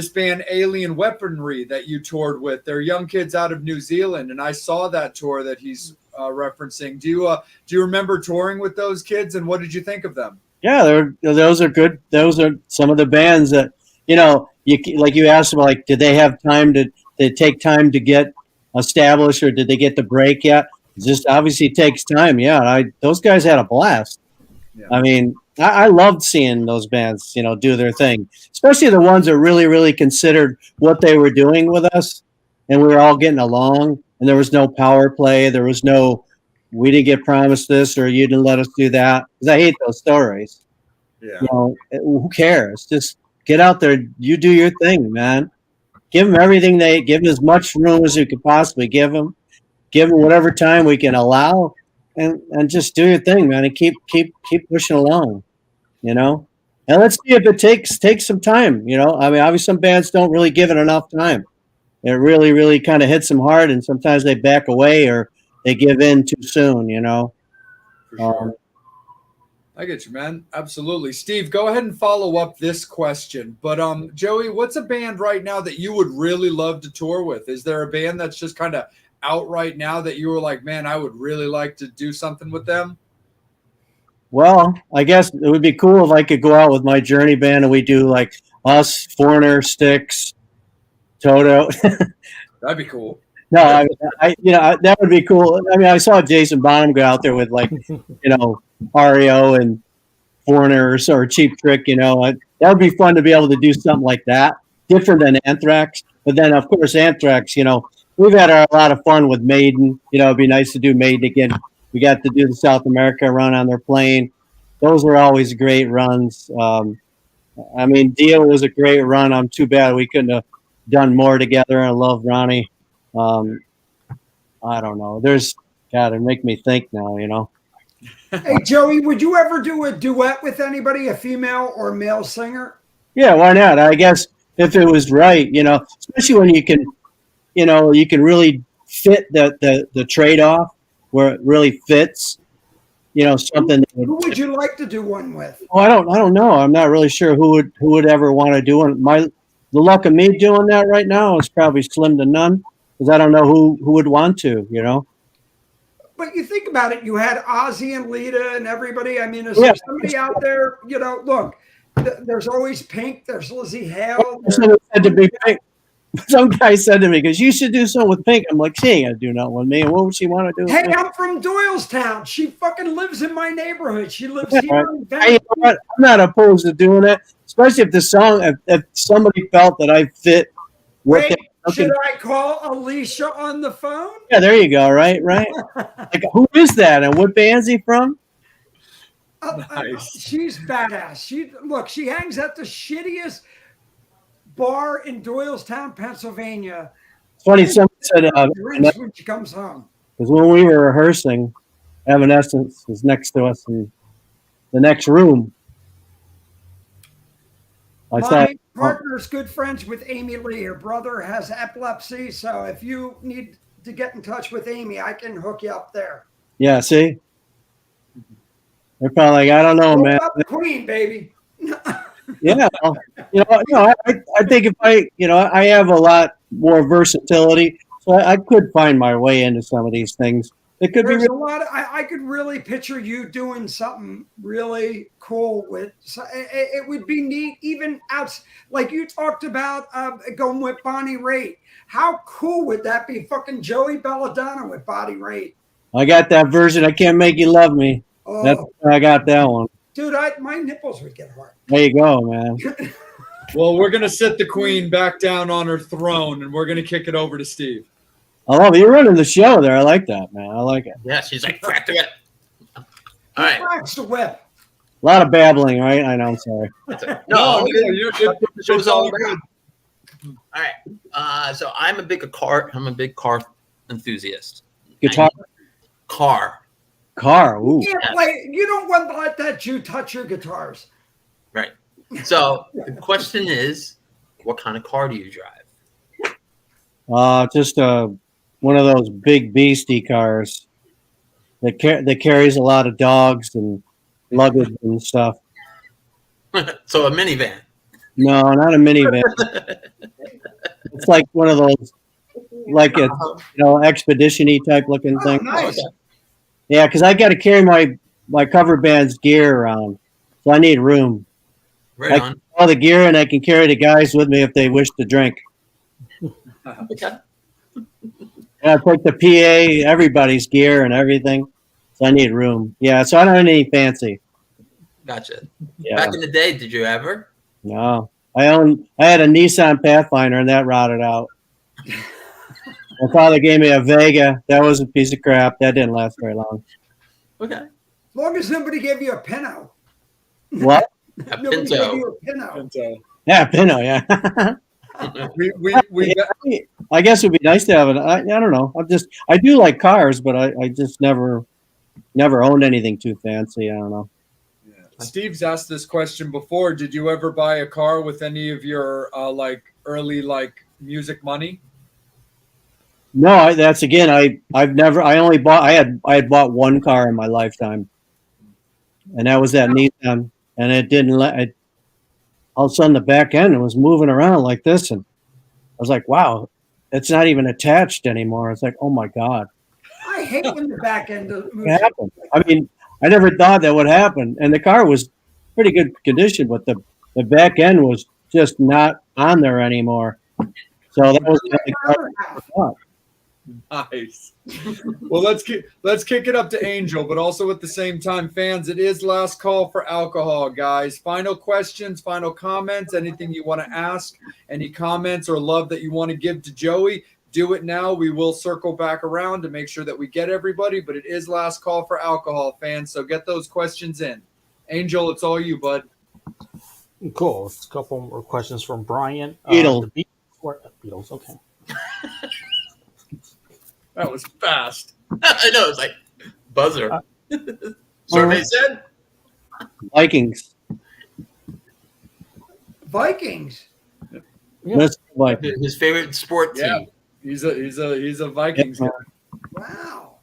band Alien Weaponry that you toured with. They're young kids out of New Zealand, and I saw that tour that he's referencing. Do you remember touring with those kids, and what did you think of them? Yeah, those are good. Those are some of the bands that you asked about, like, did they have time to take time to get established, or did they get the break yet? It just obviously takes time. Yeah, those guys had a blast. Yeah. I mean, I loved seeing those bands, do their thing, especially the ones that really, really considered what they were doing with us, and we were all getting along, and there was no power play. There was no, we didn't get promised this, or you didn't let us do that. Because I hate those stories. Yeah. Who cares? Just get out there. You do your thing, man. Give them everything. Give them as much room as you could possibly give them. Give them whatever time we can allow, and just do your thing, man, and keep pushing along, And let's see if it takes some time, I mean, obviously some bands don't really give it enough time. It really, really kind of hits them hard, and sometimes they back away or they give in too soon, For sure. I get you, man. Absolutely. Steve, go ahead and follow up this question. But Joey, what's a band right now that you would really love to tour with? Is there a band that's just kind of out right now that you were like, man, I would really like to do something with them? Well, I guess it would be cool if I could go out with my Journey band and we do like us, Foreigner, Styx, Toto. That'd be cool. No, that would be cool. I mean, I saw Jason Bonham go out there with like, REO and Foreigners or Cheap Trick. That would be fun to be able to do something like that, different than Anthrax. But then, of course, Anthrax. We've had a lot of fun with Maiden. It'd be nice to do Maiden again. We got to do the South America run on their plane. Those were always great runs. I mean, Dio was a great run. I'm too bad we couldn't have done more together. I love Ronnie. I don't know. God, it make me think now. Hey, Joey, would you ever do a duet with anybody, a female or male singer? Yeah, why not? I guess if it was right, especially when you can really fit the trade-off where it really fits, something. Who would you like to do one with? Oh, I don't know. I'm not really sure who would ever want to do one. The luck of me doing that right now is probably slim to none because I don't know who would want to, But you think about it, you had Ozzy and Lita and everybody. I mean, is there somebody out there, look, there's always Pink, there's Lizzie Hale. Someone said to be Pink. Some guy said to me, because you should do something with Pink. I'm like, she ain't gonna do nothing with me. And what would she want to do? Hey, I'm from Doylestown. She fucking lives in my neighborhood. She lives here in Vancouver. I'm not opposed to doing it, especially if the song, if somebody felt that I fit. Wait, should I call Alicia on the phone? Yeah, there you go. Right. Like, who is that, and what band's he from? Nice. She's badass. She hangs at the shittiest bar in Doylestown, Pennsylvania. It's funny. Someone said drinks when she comes home. Because when we were rehearsing, Evanescence was next to us in the next room. My partner's good friends with Amy Lee. Her brother has epilepsy, so if you need to get in touch with Amy, I can hook you up there. Yeah, see? They're probably like, I don't know, man. Up Queen, baby. Yeah, I think if I have a lot more versatility, so I could find my way into some of these things. It could There's be a lot. I could really picture you doing something really cool with. So it would be neat, even out like you talked about going with Bonnie Raitt. How cool would that be? Fucking Joey Belladonna with Bonnie Raitt. I got that version. I Can't Make You Love Me. Oh, I got that one. Dude, my nipples would get hard. There you go, man. Well, we're going to sit the queen back down on her throne, and we're going to kick it over to Steve. I love it. You're running the show there. I like that, man. I like it. Yeah, she's like, crack the whip. All right. Cracks the whip. A lot of babbling, right? I know. I'm sorry. No, the show's all about. All right. So I'm a big car enthusiast. Guitar? Car. Ooh. You don't want to let that Jew touch your guitars. Right. So the question is, what kind of car do you drive? Just one of those big beastie cars that carries a lot of dogs and luggage and stuff. So a minivan. No, not a minivan. It's like one of those, like a expedition-y type looking thing. Nice. Okay. Yeah, because I got to carry my cover band's gear around, so I need room. Right I on. can all the gear, and I can carry the guys with me if they wish to drink. Okay. And I put the PA, everybody's gear and everything, so I need room. Yeah, so I don't need any fancy. Gotcha. Yeah. Back in the day, did you ever? No, I had a Nissan Pathfinder, and that rotted out. My father gave me a Vega. That was a piece of crap. That didn't last very long. Okay. As long as nobody gave you a Pinto. What? A Nobody Pinto. gave you a Pinto. And so Yeah, Pinto. Yeah. we I guess it'd be nice to have it. I don't know. I do like cars, but I just never owned anything too fancy. I don't know. Steve's asked this question before. Did you ever buy a car with any of your early music money? No, that's again. I had bought one car in my lifetime, and that was that Nissan, and it didn't let it. All of a sudden, the back end was moving around like this, and I was like, "Wow, it's not even attached anymore." It's like, "Oh my god!" I hate when the back end moves. It happened. I mean, I never thought that would happen, and the car was pretty good condition, but the back end was just not on there anymore. So that was Nice. Well, let's kick it up to Angel, but also at the same time, fans, it is last call for alcohol, guys. Final questions, final comments, anything you want to ask, any comments or love that you want to give to Joey, do it now. We will circle back around to make sure that we get everybody, but it is last call for alcohol, fans. So get those questions in. Angel, it's all you, bud. Cool. A couple more questions from Brian. Beatles. The Beatles. Okay. That was fast. I know, it's like buzzer. Survey said Vikings. Vikings. Yeah. That's the Vikings. his favorite sport team. Yeah. He's a Vikings guy. Wow.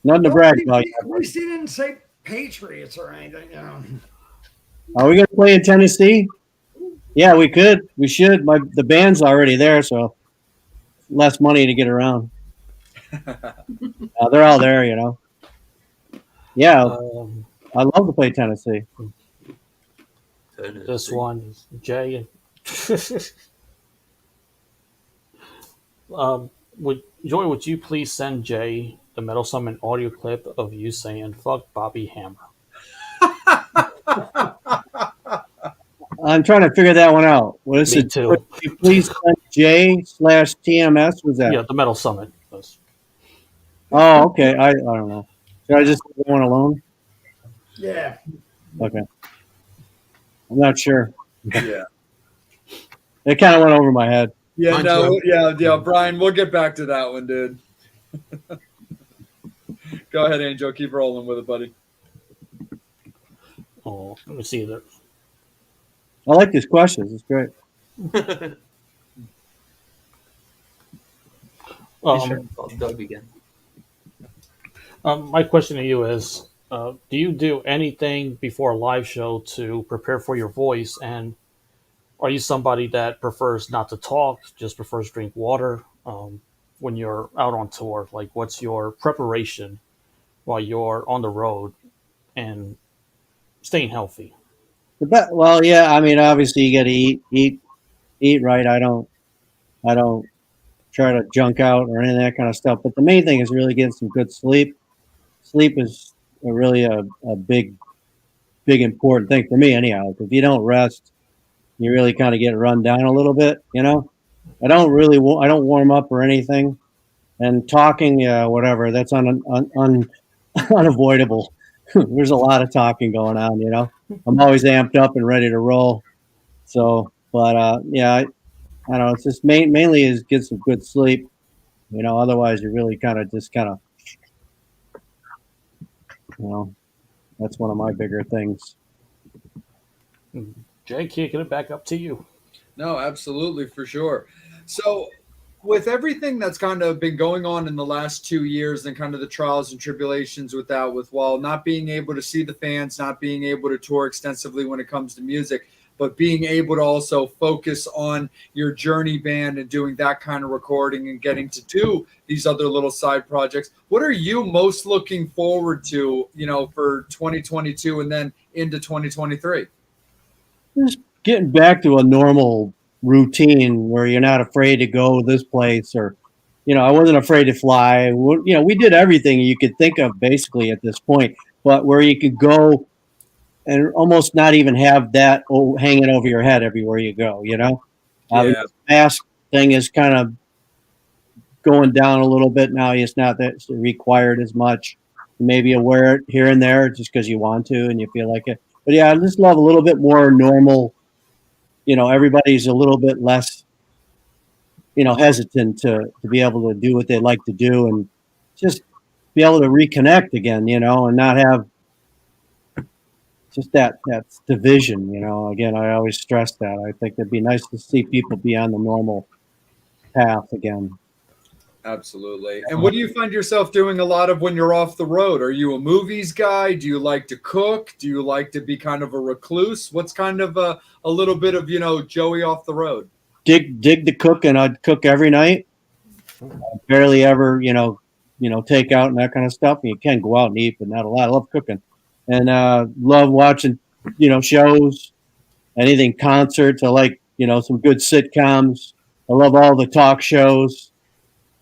Nothing to brag about. At least he didn't say Patriots or anything. You know. Are we going to play in Tennessee? Yeah, we could. We should. The band's already there, so less money to get around. They're all there, you know. Yeah, I'd love to play Tennessee. This one is Jay. Would you please send Jay the Metal Summon audio clip of you saying "fuck Bobby Hammer"? I'm trying to figure that one out. What is Me it? too. Would you please send J/TMS? Was that? Yeah, the Metal Summit. Oh, okay. I don't know. Should I just leave one alone? Yeah. Okay. I'm not sure. Yeah. It kind of went over my head. Yeah, yeah, Brian, we'll get back to that one, dude. Go ahead, Angel. Keep rolling with it, buddy. Oh, let me see there. I like these questions. It's great. Doug again. My question to you is, do you do anything before a live show to prepare for your voice? And are you somebody that prefers not to talk, just prefers to drink water when you're out on tour? Like, what's your preparation while you're on the road and staying healthy? Well, yeah. I mean, obviously, you got to eat right. I don't try to junk out or any of that kind of stuff. But the main thing is really getting some good sleep. Sleep is really a big important thing for me, anyhow. If you don't rest, you really kind of get run down a little bit. You know, I don't warm up or anything, and talking, whatever. That's unavoidable. There's a lot of talking going on. You know, I'm always amped up and ready to roll. So, but yeah, I don't know. It's just mainly is get some good sleep. You know, otherwise you really kind of, you know, that's one of my bigger things. Jay, kicking it back up to you. No, absolutely, for sure. So, with everything that's kind of been going on in the last 2 years and kind of the trials and tribulations with while not being able to see the fans, not being able to tour extensively when it comes to music, but being able to also focus on your journey band and doing that kind of recording and getting to do these other little side projects. What are you most looking forward to, you know, for 2022 and then into 2023? Just getting back to a normal routine where you're not afraid to go this place, or, you know, I wasn't afraid to fly. You know, we did everything you could think of basically at this point, but where you could go and almost not even have that hanging over your head everywhere you go, you know? The mask thing is kind of going down a little bit now. It's not that required as much. Maybe you wear it here and there just because you want to and you feel like it. But yeah, I just love a little bit more normal. You know, everybody's a little bit less, you know, hesitant to be able to do what they like to do and just be able to reconnect again, you know, and not have just that division, you know. Again, I always stress that. I think it'd be nice to see people be on the normal path again. Absolutely. And what do you find yourself doing a lot of when you're off the road? Are you a movies guy? Do you like to cook? Do you like to be kind of a recluse? What's kind of a little bit of, you know, Joey off the road? Dig the cook, and I'd cook every night. Barely ever, you know, take out and that kind of stuff. You can go out and eat, but not a lot. I love cooking and love watching, you know, shows. anything concerts. I like, some good sitcoms. I love all the talk shows.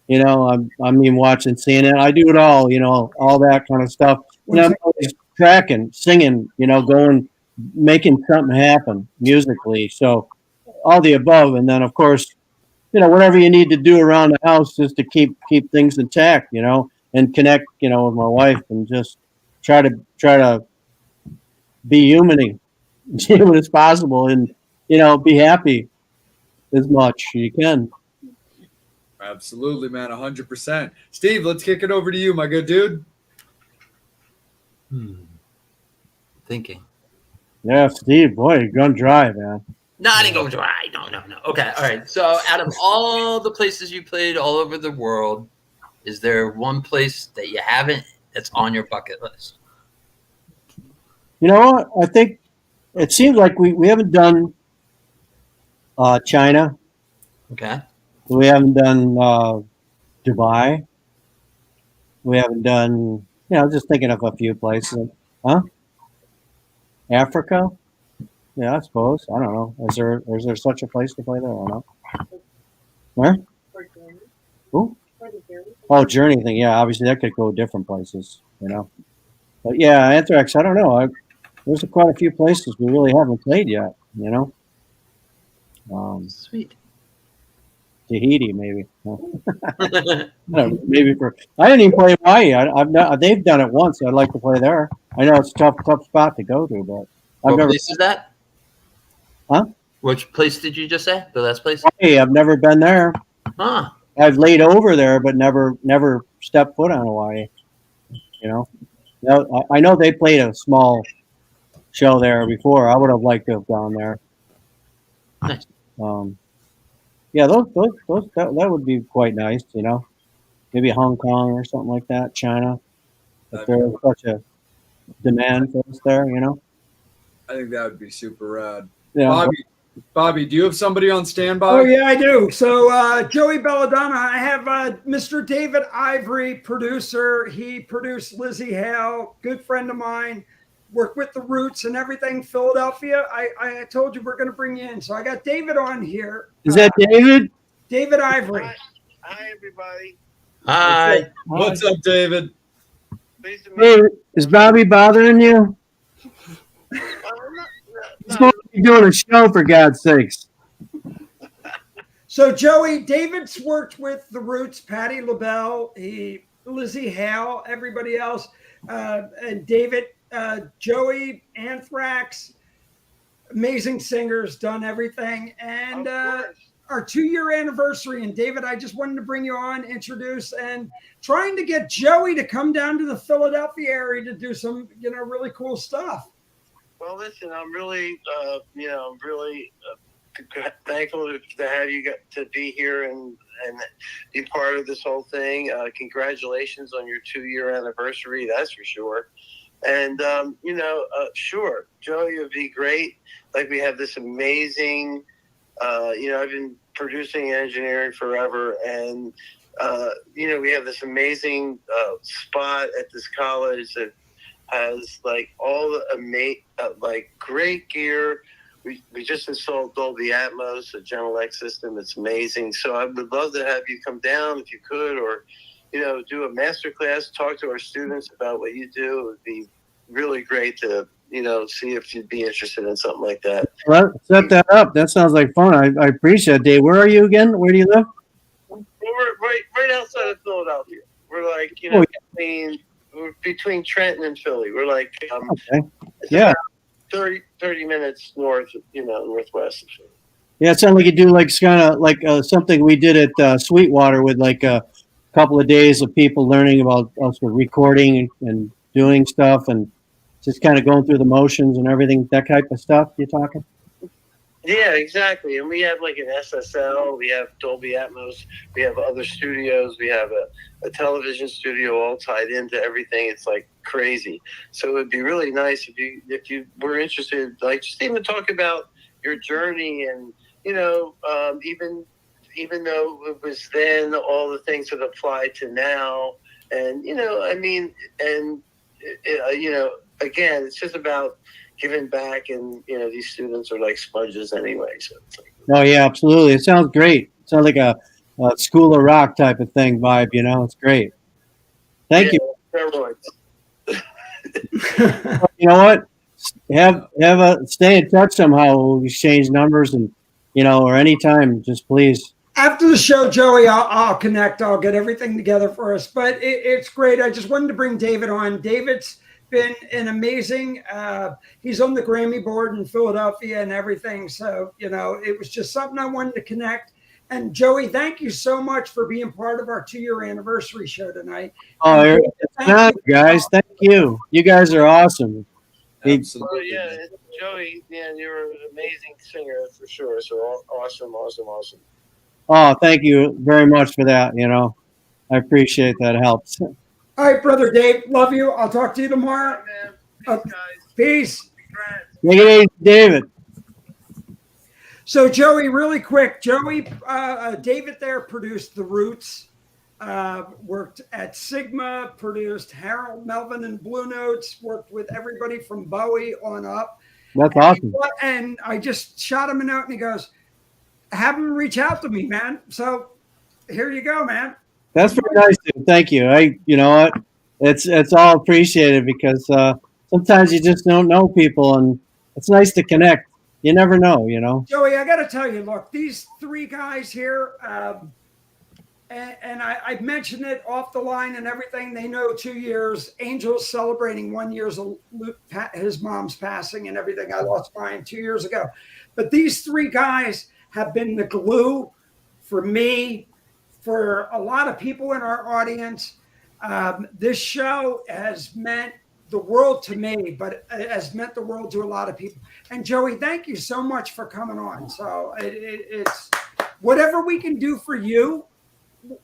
I'm even watching CNN. I do it all, all that kind of stuff. And I'm always tracking, singing, going, making something happen musically. So all the above. And then, of course, whatever you need to do around the house just to keep things intact, and connect, with my wife and just try to be human as possible and, be happy as much as you can. Absolutely, man. 100%. Steve, let's kick it over to you, my good dude. Thinking. Yeah, Steve, boy, you're going dry, man. No, I didn't go dry. No. Okay, all right. So, out of all the places you played all over the world, is there one place that you haven't that's on your bucket list? You know what? I think it seems like we haven't done China. Okay. We haven't done Dubai. We haven't done, just thinking of a few places. Huh? Africa? Yeah, I suppose. I don't know. Is there such a place to play there? I don't know. Where? Who? Oh, Journey thing. Yeah, obviously that could go different places, But yeah, Anthrax, I don't know. There's quite a few places we really haven't played yet, Sweet. Tahiti, maybe. Maybe I didn't even play Hawaii. I've not, they've done it once. I'd like to play there. I know it's a tough spot to go to, but What place is that? Huh? Which place did you just say? The last place? Hawaii, I've never been there. Huh. I've laid over there, but never stepped foot on Hawaii. Now, I know they played a small show there before. I would have liked to have gone there. Nice. Yeah, that would be quite nice, Maybe Hong Kong or something like that, China. If there was such a demand for us there, I think that would be super rad. Yeah. Bobby, do you have somebody on standby? Oh, yeah, I do. So Joey Belladonna, I have Mr. David Ivory, producer. He produced Lizzie Hale, good friend of mine, worked with the Roots and everything, Philadelphia. I told you we're going to bring you in. So I got David on here. Is that David? David Ivory. Hi, everybody. Hi. What's up, David? Pleased to meet Hey, you. is Bobby bothering you? He's supposed to be doing a show, for God's sakes. So Joey, David's worked with the Roots, Patti LaBelle, Lizzie Hale, everybody else, and David, Joey, Anthrax, amazing singers, done everything, and our 2-year anniversary. And David, I just wanted to bring you on, introduce, and trying to get Joey to come down to the Philadelphia area to do some, really cool stuff. Well, listen, I'm really, thankful to have you to be here and be part of this whole thing. Congratulations on your 2-year anniversary, that's for sure. And sure, Joey would be great. Like, we have this amazing, I've been producing and engineering forever, and we have this amazing spot at this college that has all the great gear. We just installed Dolby Atmos, a General X system. It's amazing. So I would love to have you come down if you could, or do a master class, talk to our students about what you do. It would be really great to see if you'd be interested in something like that. Well, set that up. That sounds like fun. I appreciate it, Dave. Where are you again? Where do you live? We're right outside of Philadelphia. We're we're between Trenton and Philly. We're okay. Yeah, 30 minutes north, northwest of Philly. Yeah, it sounds like you do kind of something we did at Sweetwater with a couple of days of people learning about us with recording and doing stuff and just kind of going through the motions and everything, that type of stuff you're talking? Yeah, exactly. And we have an SSL, we have Dolby Atmos, we have other studios, we have a television studio all tied into everything. It's crazy. So it would be really nice if you were interested, just even talk about your journey and, even though it was then, all the things that apply to now. And, again, it's just about giving back, and these students are like sponges anyway. So it's like, Oh yeah, absolutely. It sounds great. It sounds like a School of Rock type of thing vibe. It's great. Thank you. steroids. You know what? Have a stay in touch somehow. We'll exchange numbers and or anytime. Just please. After the show, Joey, I'll connect. I'll get everything together for us. But it's great. I just wanted to bring David on. David's been an amazing. He's on the Grammy board in Philadelphia and everything. So it was just something I wanted to connect. And Joey, thank you so much for being part of our 2-year anniversary show tonight. Oh, it's an honor, guys. Thank you. You guys are awesome. Absolutely. Oh yeah, Joey, you're an amazing singer for sure. So awesome. Oh, thank you very much for that. I appreciate that. It helps. All right, brother Dave. Love you. I'll talk to you tomorrow. Man. Peace, guys. Peace. Congrats. Take it easy, David. So Joey, really quick, David there produced The Roots, worked at Sigma, produced Harold Melvin and Blue Notes, worked with everybody from Bowie on up. That's awesome. And I just shot him a note and he goes, have him reach out to me, man. So here you go, man. That's very nice, dude. Thank you. You know what? It's all appreciated because sometimes you just don't know people, and it's nice to connect. You never know, Joey, I got to tell you, look, these 3 guys here, and I mentioned it off the line and everything. They know 2 years. Angel's celebrating 1 year of his mom's passing and everything. I lost mine 2 years ago. But these 3 guys have been the glue for me, for a lot of people in our audience. This show has meant the world to me, but it has meant the world to a lot of people. And Joey, thank you so much for coming on. So it's whatever we can do for you,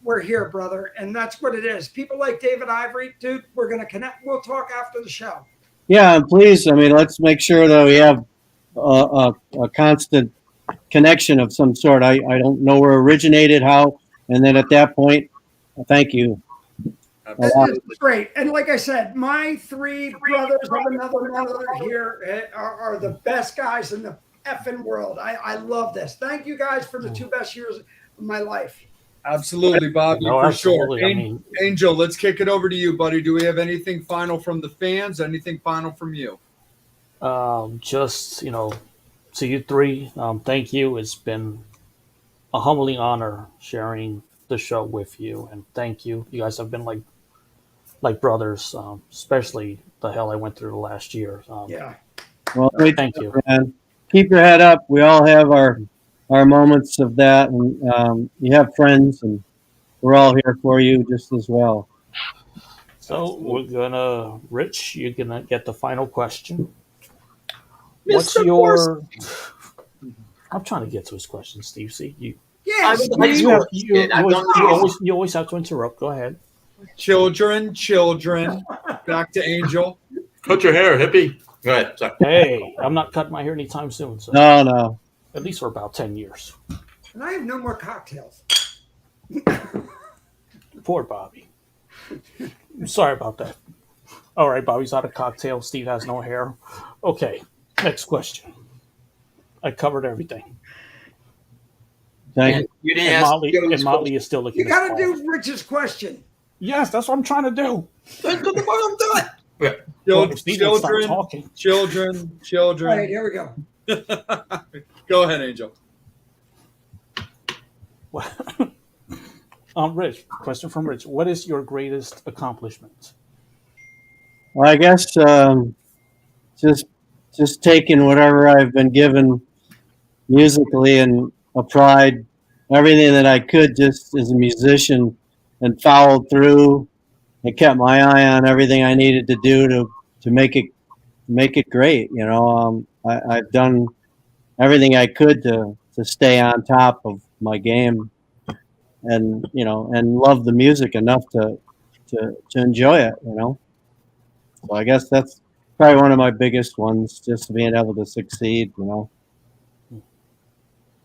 we're here, brother. And that's what it is. People like David Ivory, dude, we're going to connect. We'll talk after the show. Yeah, and please, let's make sure that we have a constant connection of some sort. I don't know where it originated, how, and then at that point, thank you. It's great. And like I said, my 3 brothers of another mother here are the best guys in the effing world. I love this. Thank you guys for the 2 best years of my life. Absolutely, Bobby, No, for absolutely. sure. Angel, let's kick it over to you, buddy. Do we have anything final from the fans? Anything final from you? Just to you 3, thank you. It's been a humbling honor sharing the show with you, and thank you. You guys have been like brothers, especially the hell I went through the last year. Yeah. Well, thank you. Man. Keep your head up. We all have our moments of that, and you have friends, and we're all here for you just as well. So we're gonna, Rich, you're gonna get the final question. Mr. What's your? I'm trying to get to his question, Steve. See you. Yes. You always have to interrupt. Go ahead. Children. Back to Angel. Cut your hair, hippie. Go ahead. Sorry. Hey, I'm not cutting my hair anytime soon. So No. at least for about 10 years. And I have no more cocktails. Poor Bobby. I'm sorry about that. All right, Bobby's out of cocktail. Steve has no hair. Okay, next question. I covered everything. Thank you. You didn't And ask. Motley is still looking. You got to do Rich's question. Yes, that's what I'm trying to do. I'm done. Yeah. Well, if Steve doesn't start talking. Children. All right, here we go. Go ahead, Angel. Rich, question from Rich. What is your greatest accomplishment? Well, I guess just taking whatever I've been given musically and applied everything that I could just as a musician and followed through and kept my eye on everything I needed to do to make it great. I've done everything I could to stay on top of my game and love the music enough to enjoy it. So I guess that's probably one of my biggest ones, just being able to succeed,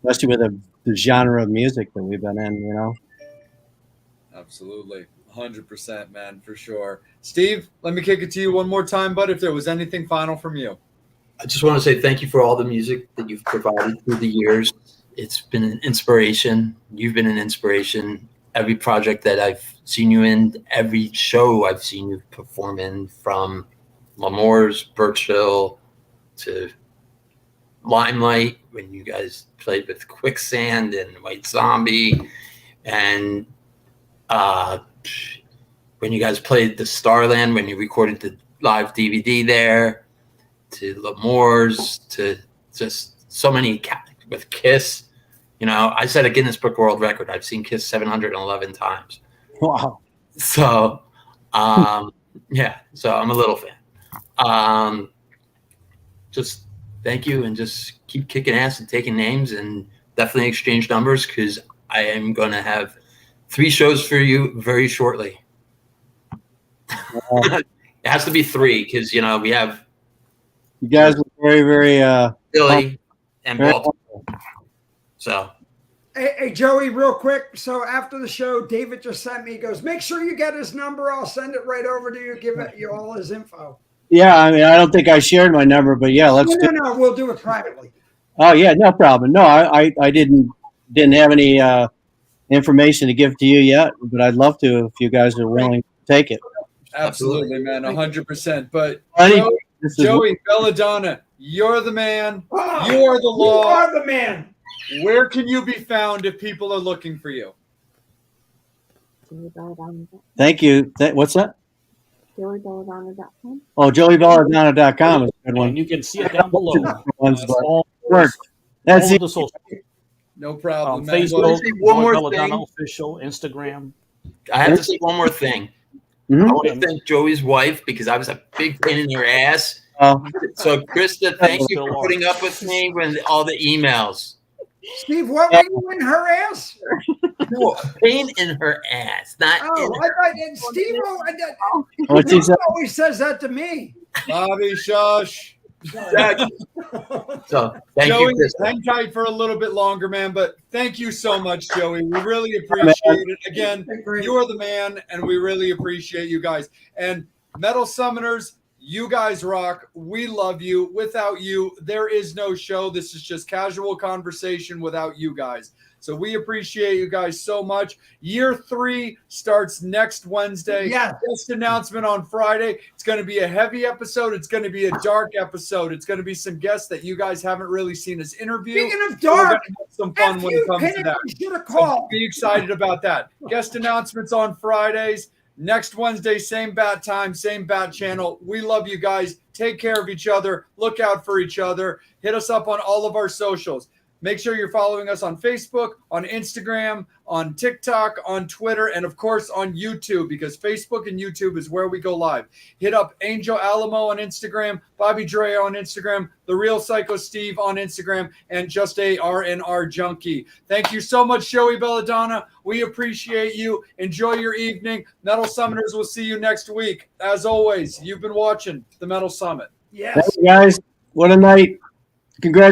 especially with the genre of music that we've been in, Absolutely. 100%, man, for sure. Steve, let me kick it to you one more time, bud, if there was anything final from you. I just want to say thank you for all the music that you've provided through the years. It's been an inspiration. You've been an inspiration. Every project that I've seen you in, every show I've seen you perform in, from L'Amour's, Birchill to Limelight, when you guys played with Quicksand and White Zombie, and when you guys played the Starland, when you recorded the live DVD there, to L'Amour's, to just so many with Kiss. You know, I set a Guinness Book World Record. I've seen Kiss 711 times. Wow. So, yeah, so I'm a little fan. Just thank you, and just keep kicking ass and taking names, and definitely exchange numbers, because I am going to have 3 shows for you very shortly. It has to be 3, because, you know, we have You guys were very, very Philly and very Baltimore. So, Hey, Joey, real quick. So after the show, David just sent me, he goes, make sure you get his number. I'll send it right over to you, give it you all his info. Yeah, I mean, I don't think I shared my number, but yeah, let's do. No, we'll do it privately. Oh yeah, no problem. No, I didn't have any information to give to you yet, but I'd love to if you guys are willing to take it. Absolutely, man, 100%. But Anyway, Joey Belladonna, you're the man. Oh, You are the law. You are the man. Where can you be found if people are looking for you? Thank you. What's that? JoeyBelladonna.com. Oh, JoeyBelladonna.com is a good one. And you can see it down below. Ones, but all, work. all That's of it. the social, No problem, man. Facebook, Well, one more Belladonna thing. official, Instagram. I have to say one more thing. Mhm. I want to thank Joey's wife, because I was a big pain in her ass. Oh, So, Krista, thank you for putting up with me with all the emails. Steve, what were you in her ass? No, a pain in her ass, not Oh, in I thought Steve what's he say? always says that to me. Bobby, shush. So, thank Joey, you, Krista. hang tight for a little bit longer, man. But thank you so much, Joey. We really appreciate it. Again, you are the man, and we really appreciate you guys. And Metal Summoners, you guys rock. We love you. Without you, there is no show. This is just casual conversation without you guys. So we appreciate you guys so much. Year 3 starts next Wednesday. Yeah. Guest announcement on Friday. It's going to be a heavy episode. It's going to be a dark episode. It's going to be some guests that you guys haven't really seen us interview. Speaking of So we're dark, gonna have some fun when it comes to that. should have So called. be excited about that. Guest announcements on Fridays. Next Wednesday, same bat time, same bat channel. We love you guys. Take care of each other. Look out for each other. Hit us up on all of our socials. Make sure you're following us on Facebook, on Instagram, on TikTok, on Twitter, and of course on YouTube, because Facebook and YouTube is where we go live. Hit up Angel Alamo on Instagram, Bobby Dre on Instagram, The Real Psycho Steve on Instagram, and Just a RNR Junkie. Thank you so much, Joey Belladonna. We appreciate you. Enjoy your evening. Metal Summoners will see you next week. As always, you've been watching the Metal Summit. Yes. Thank you guys. What a night. Congratulations.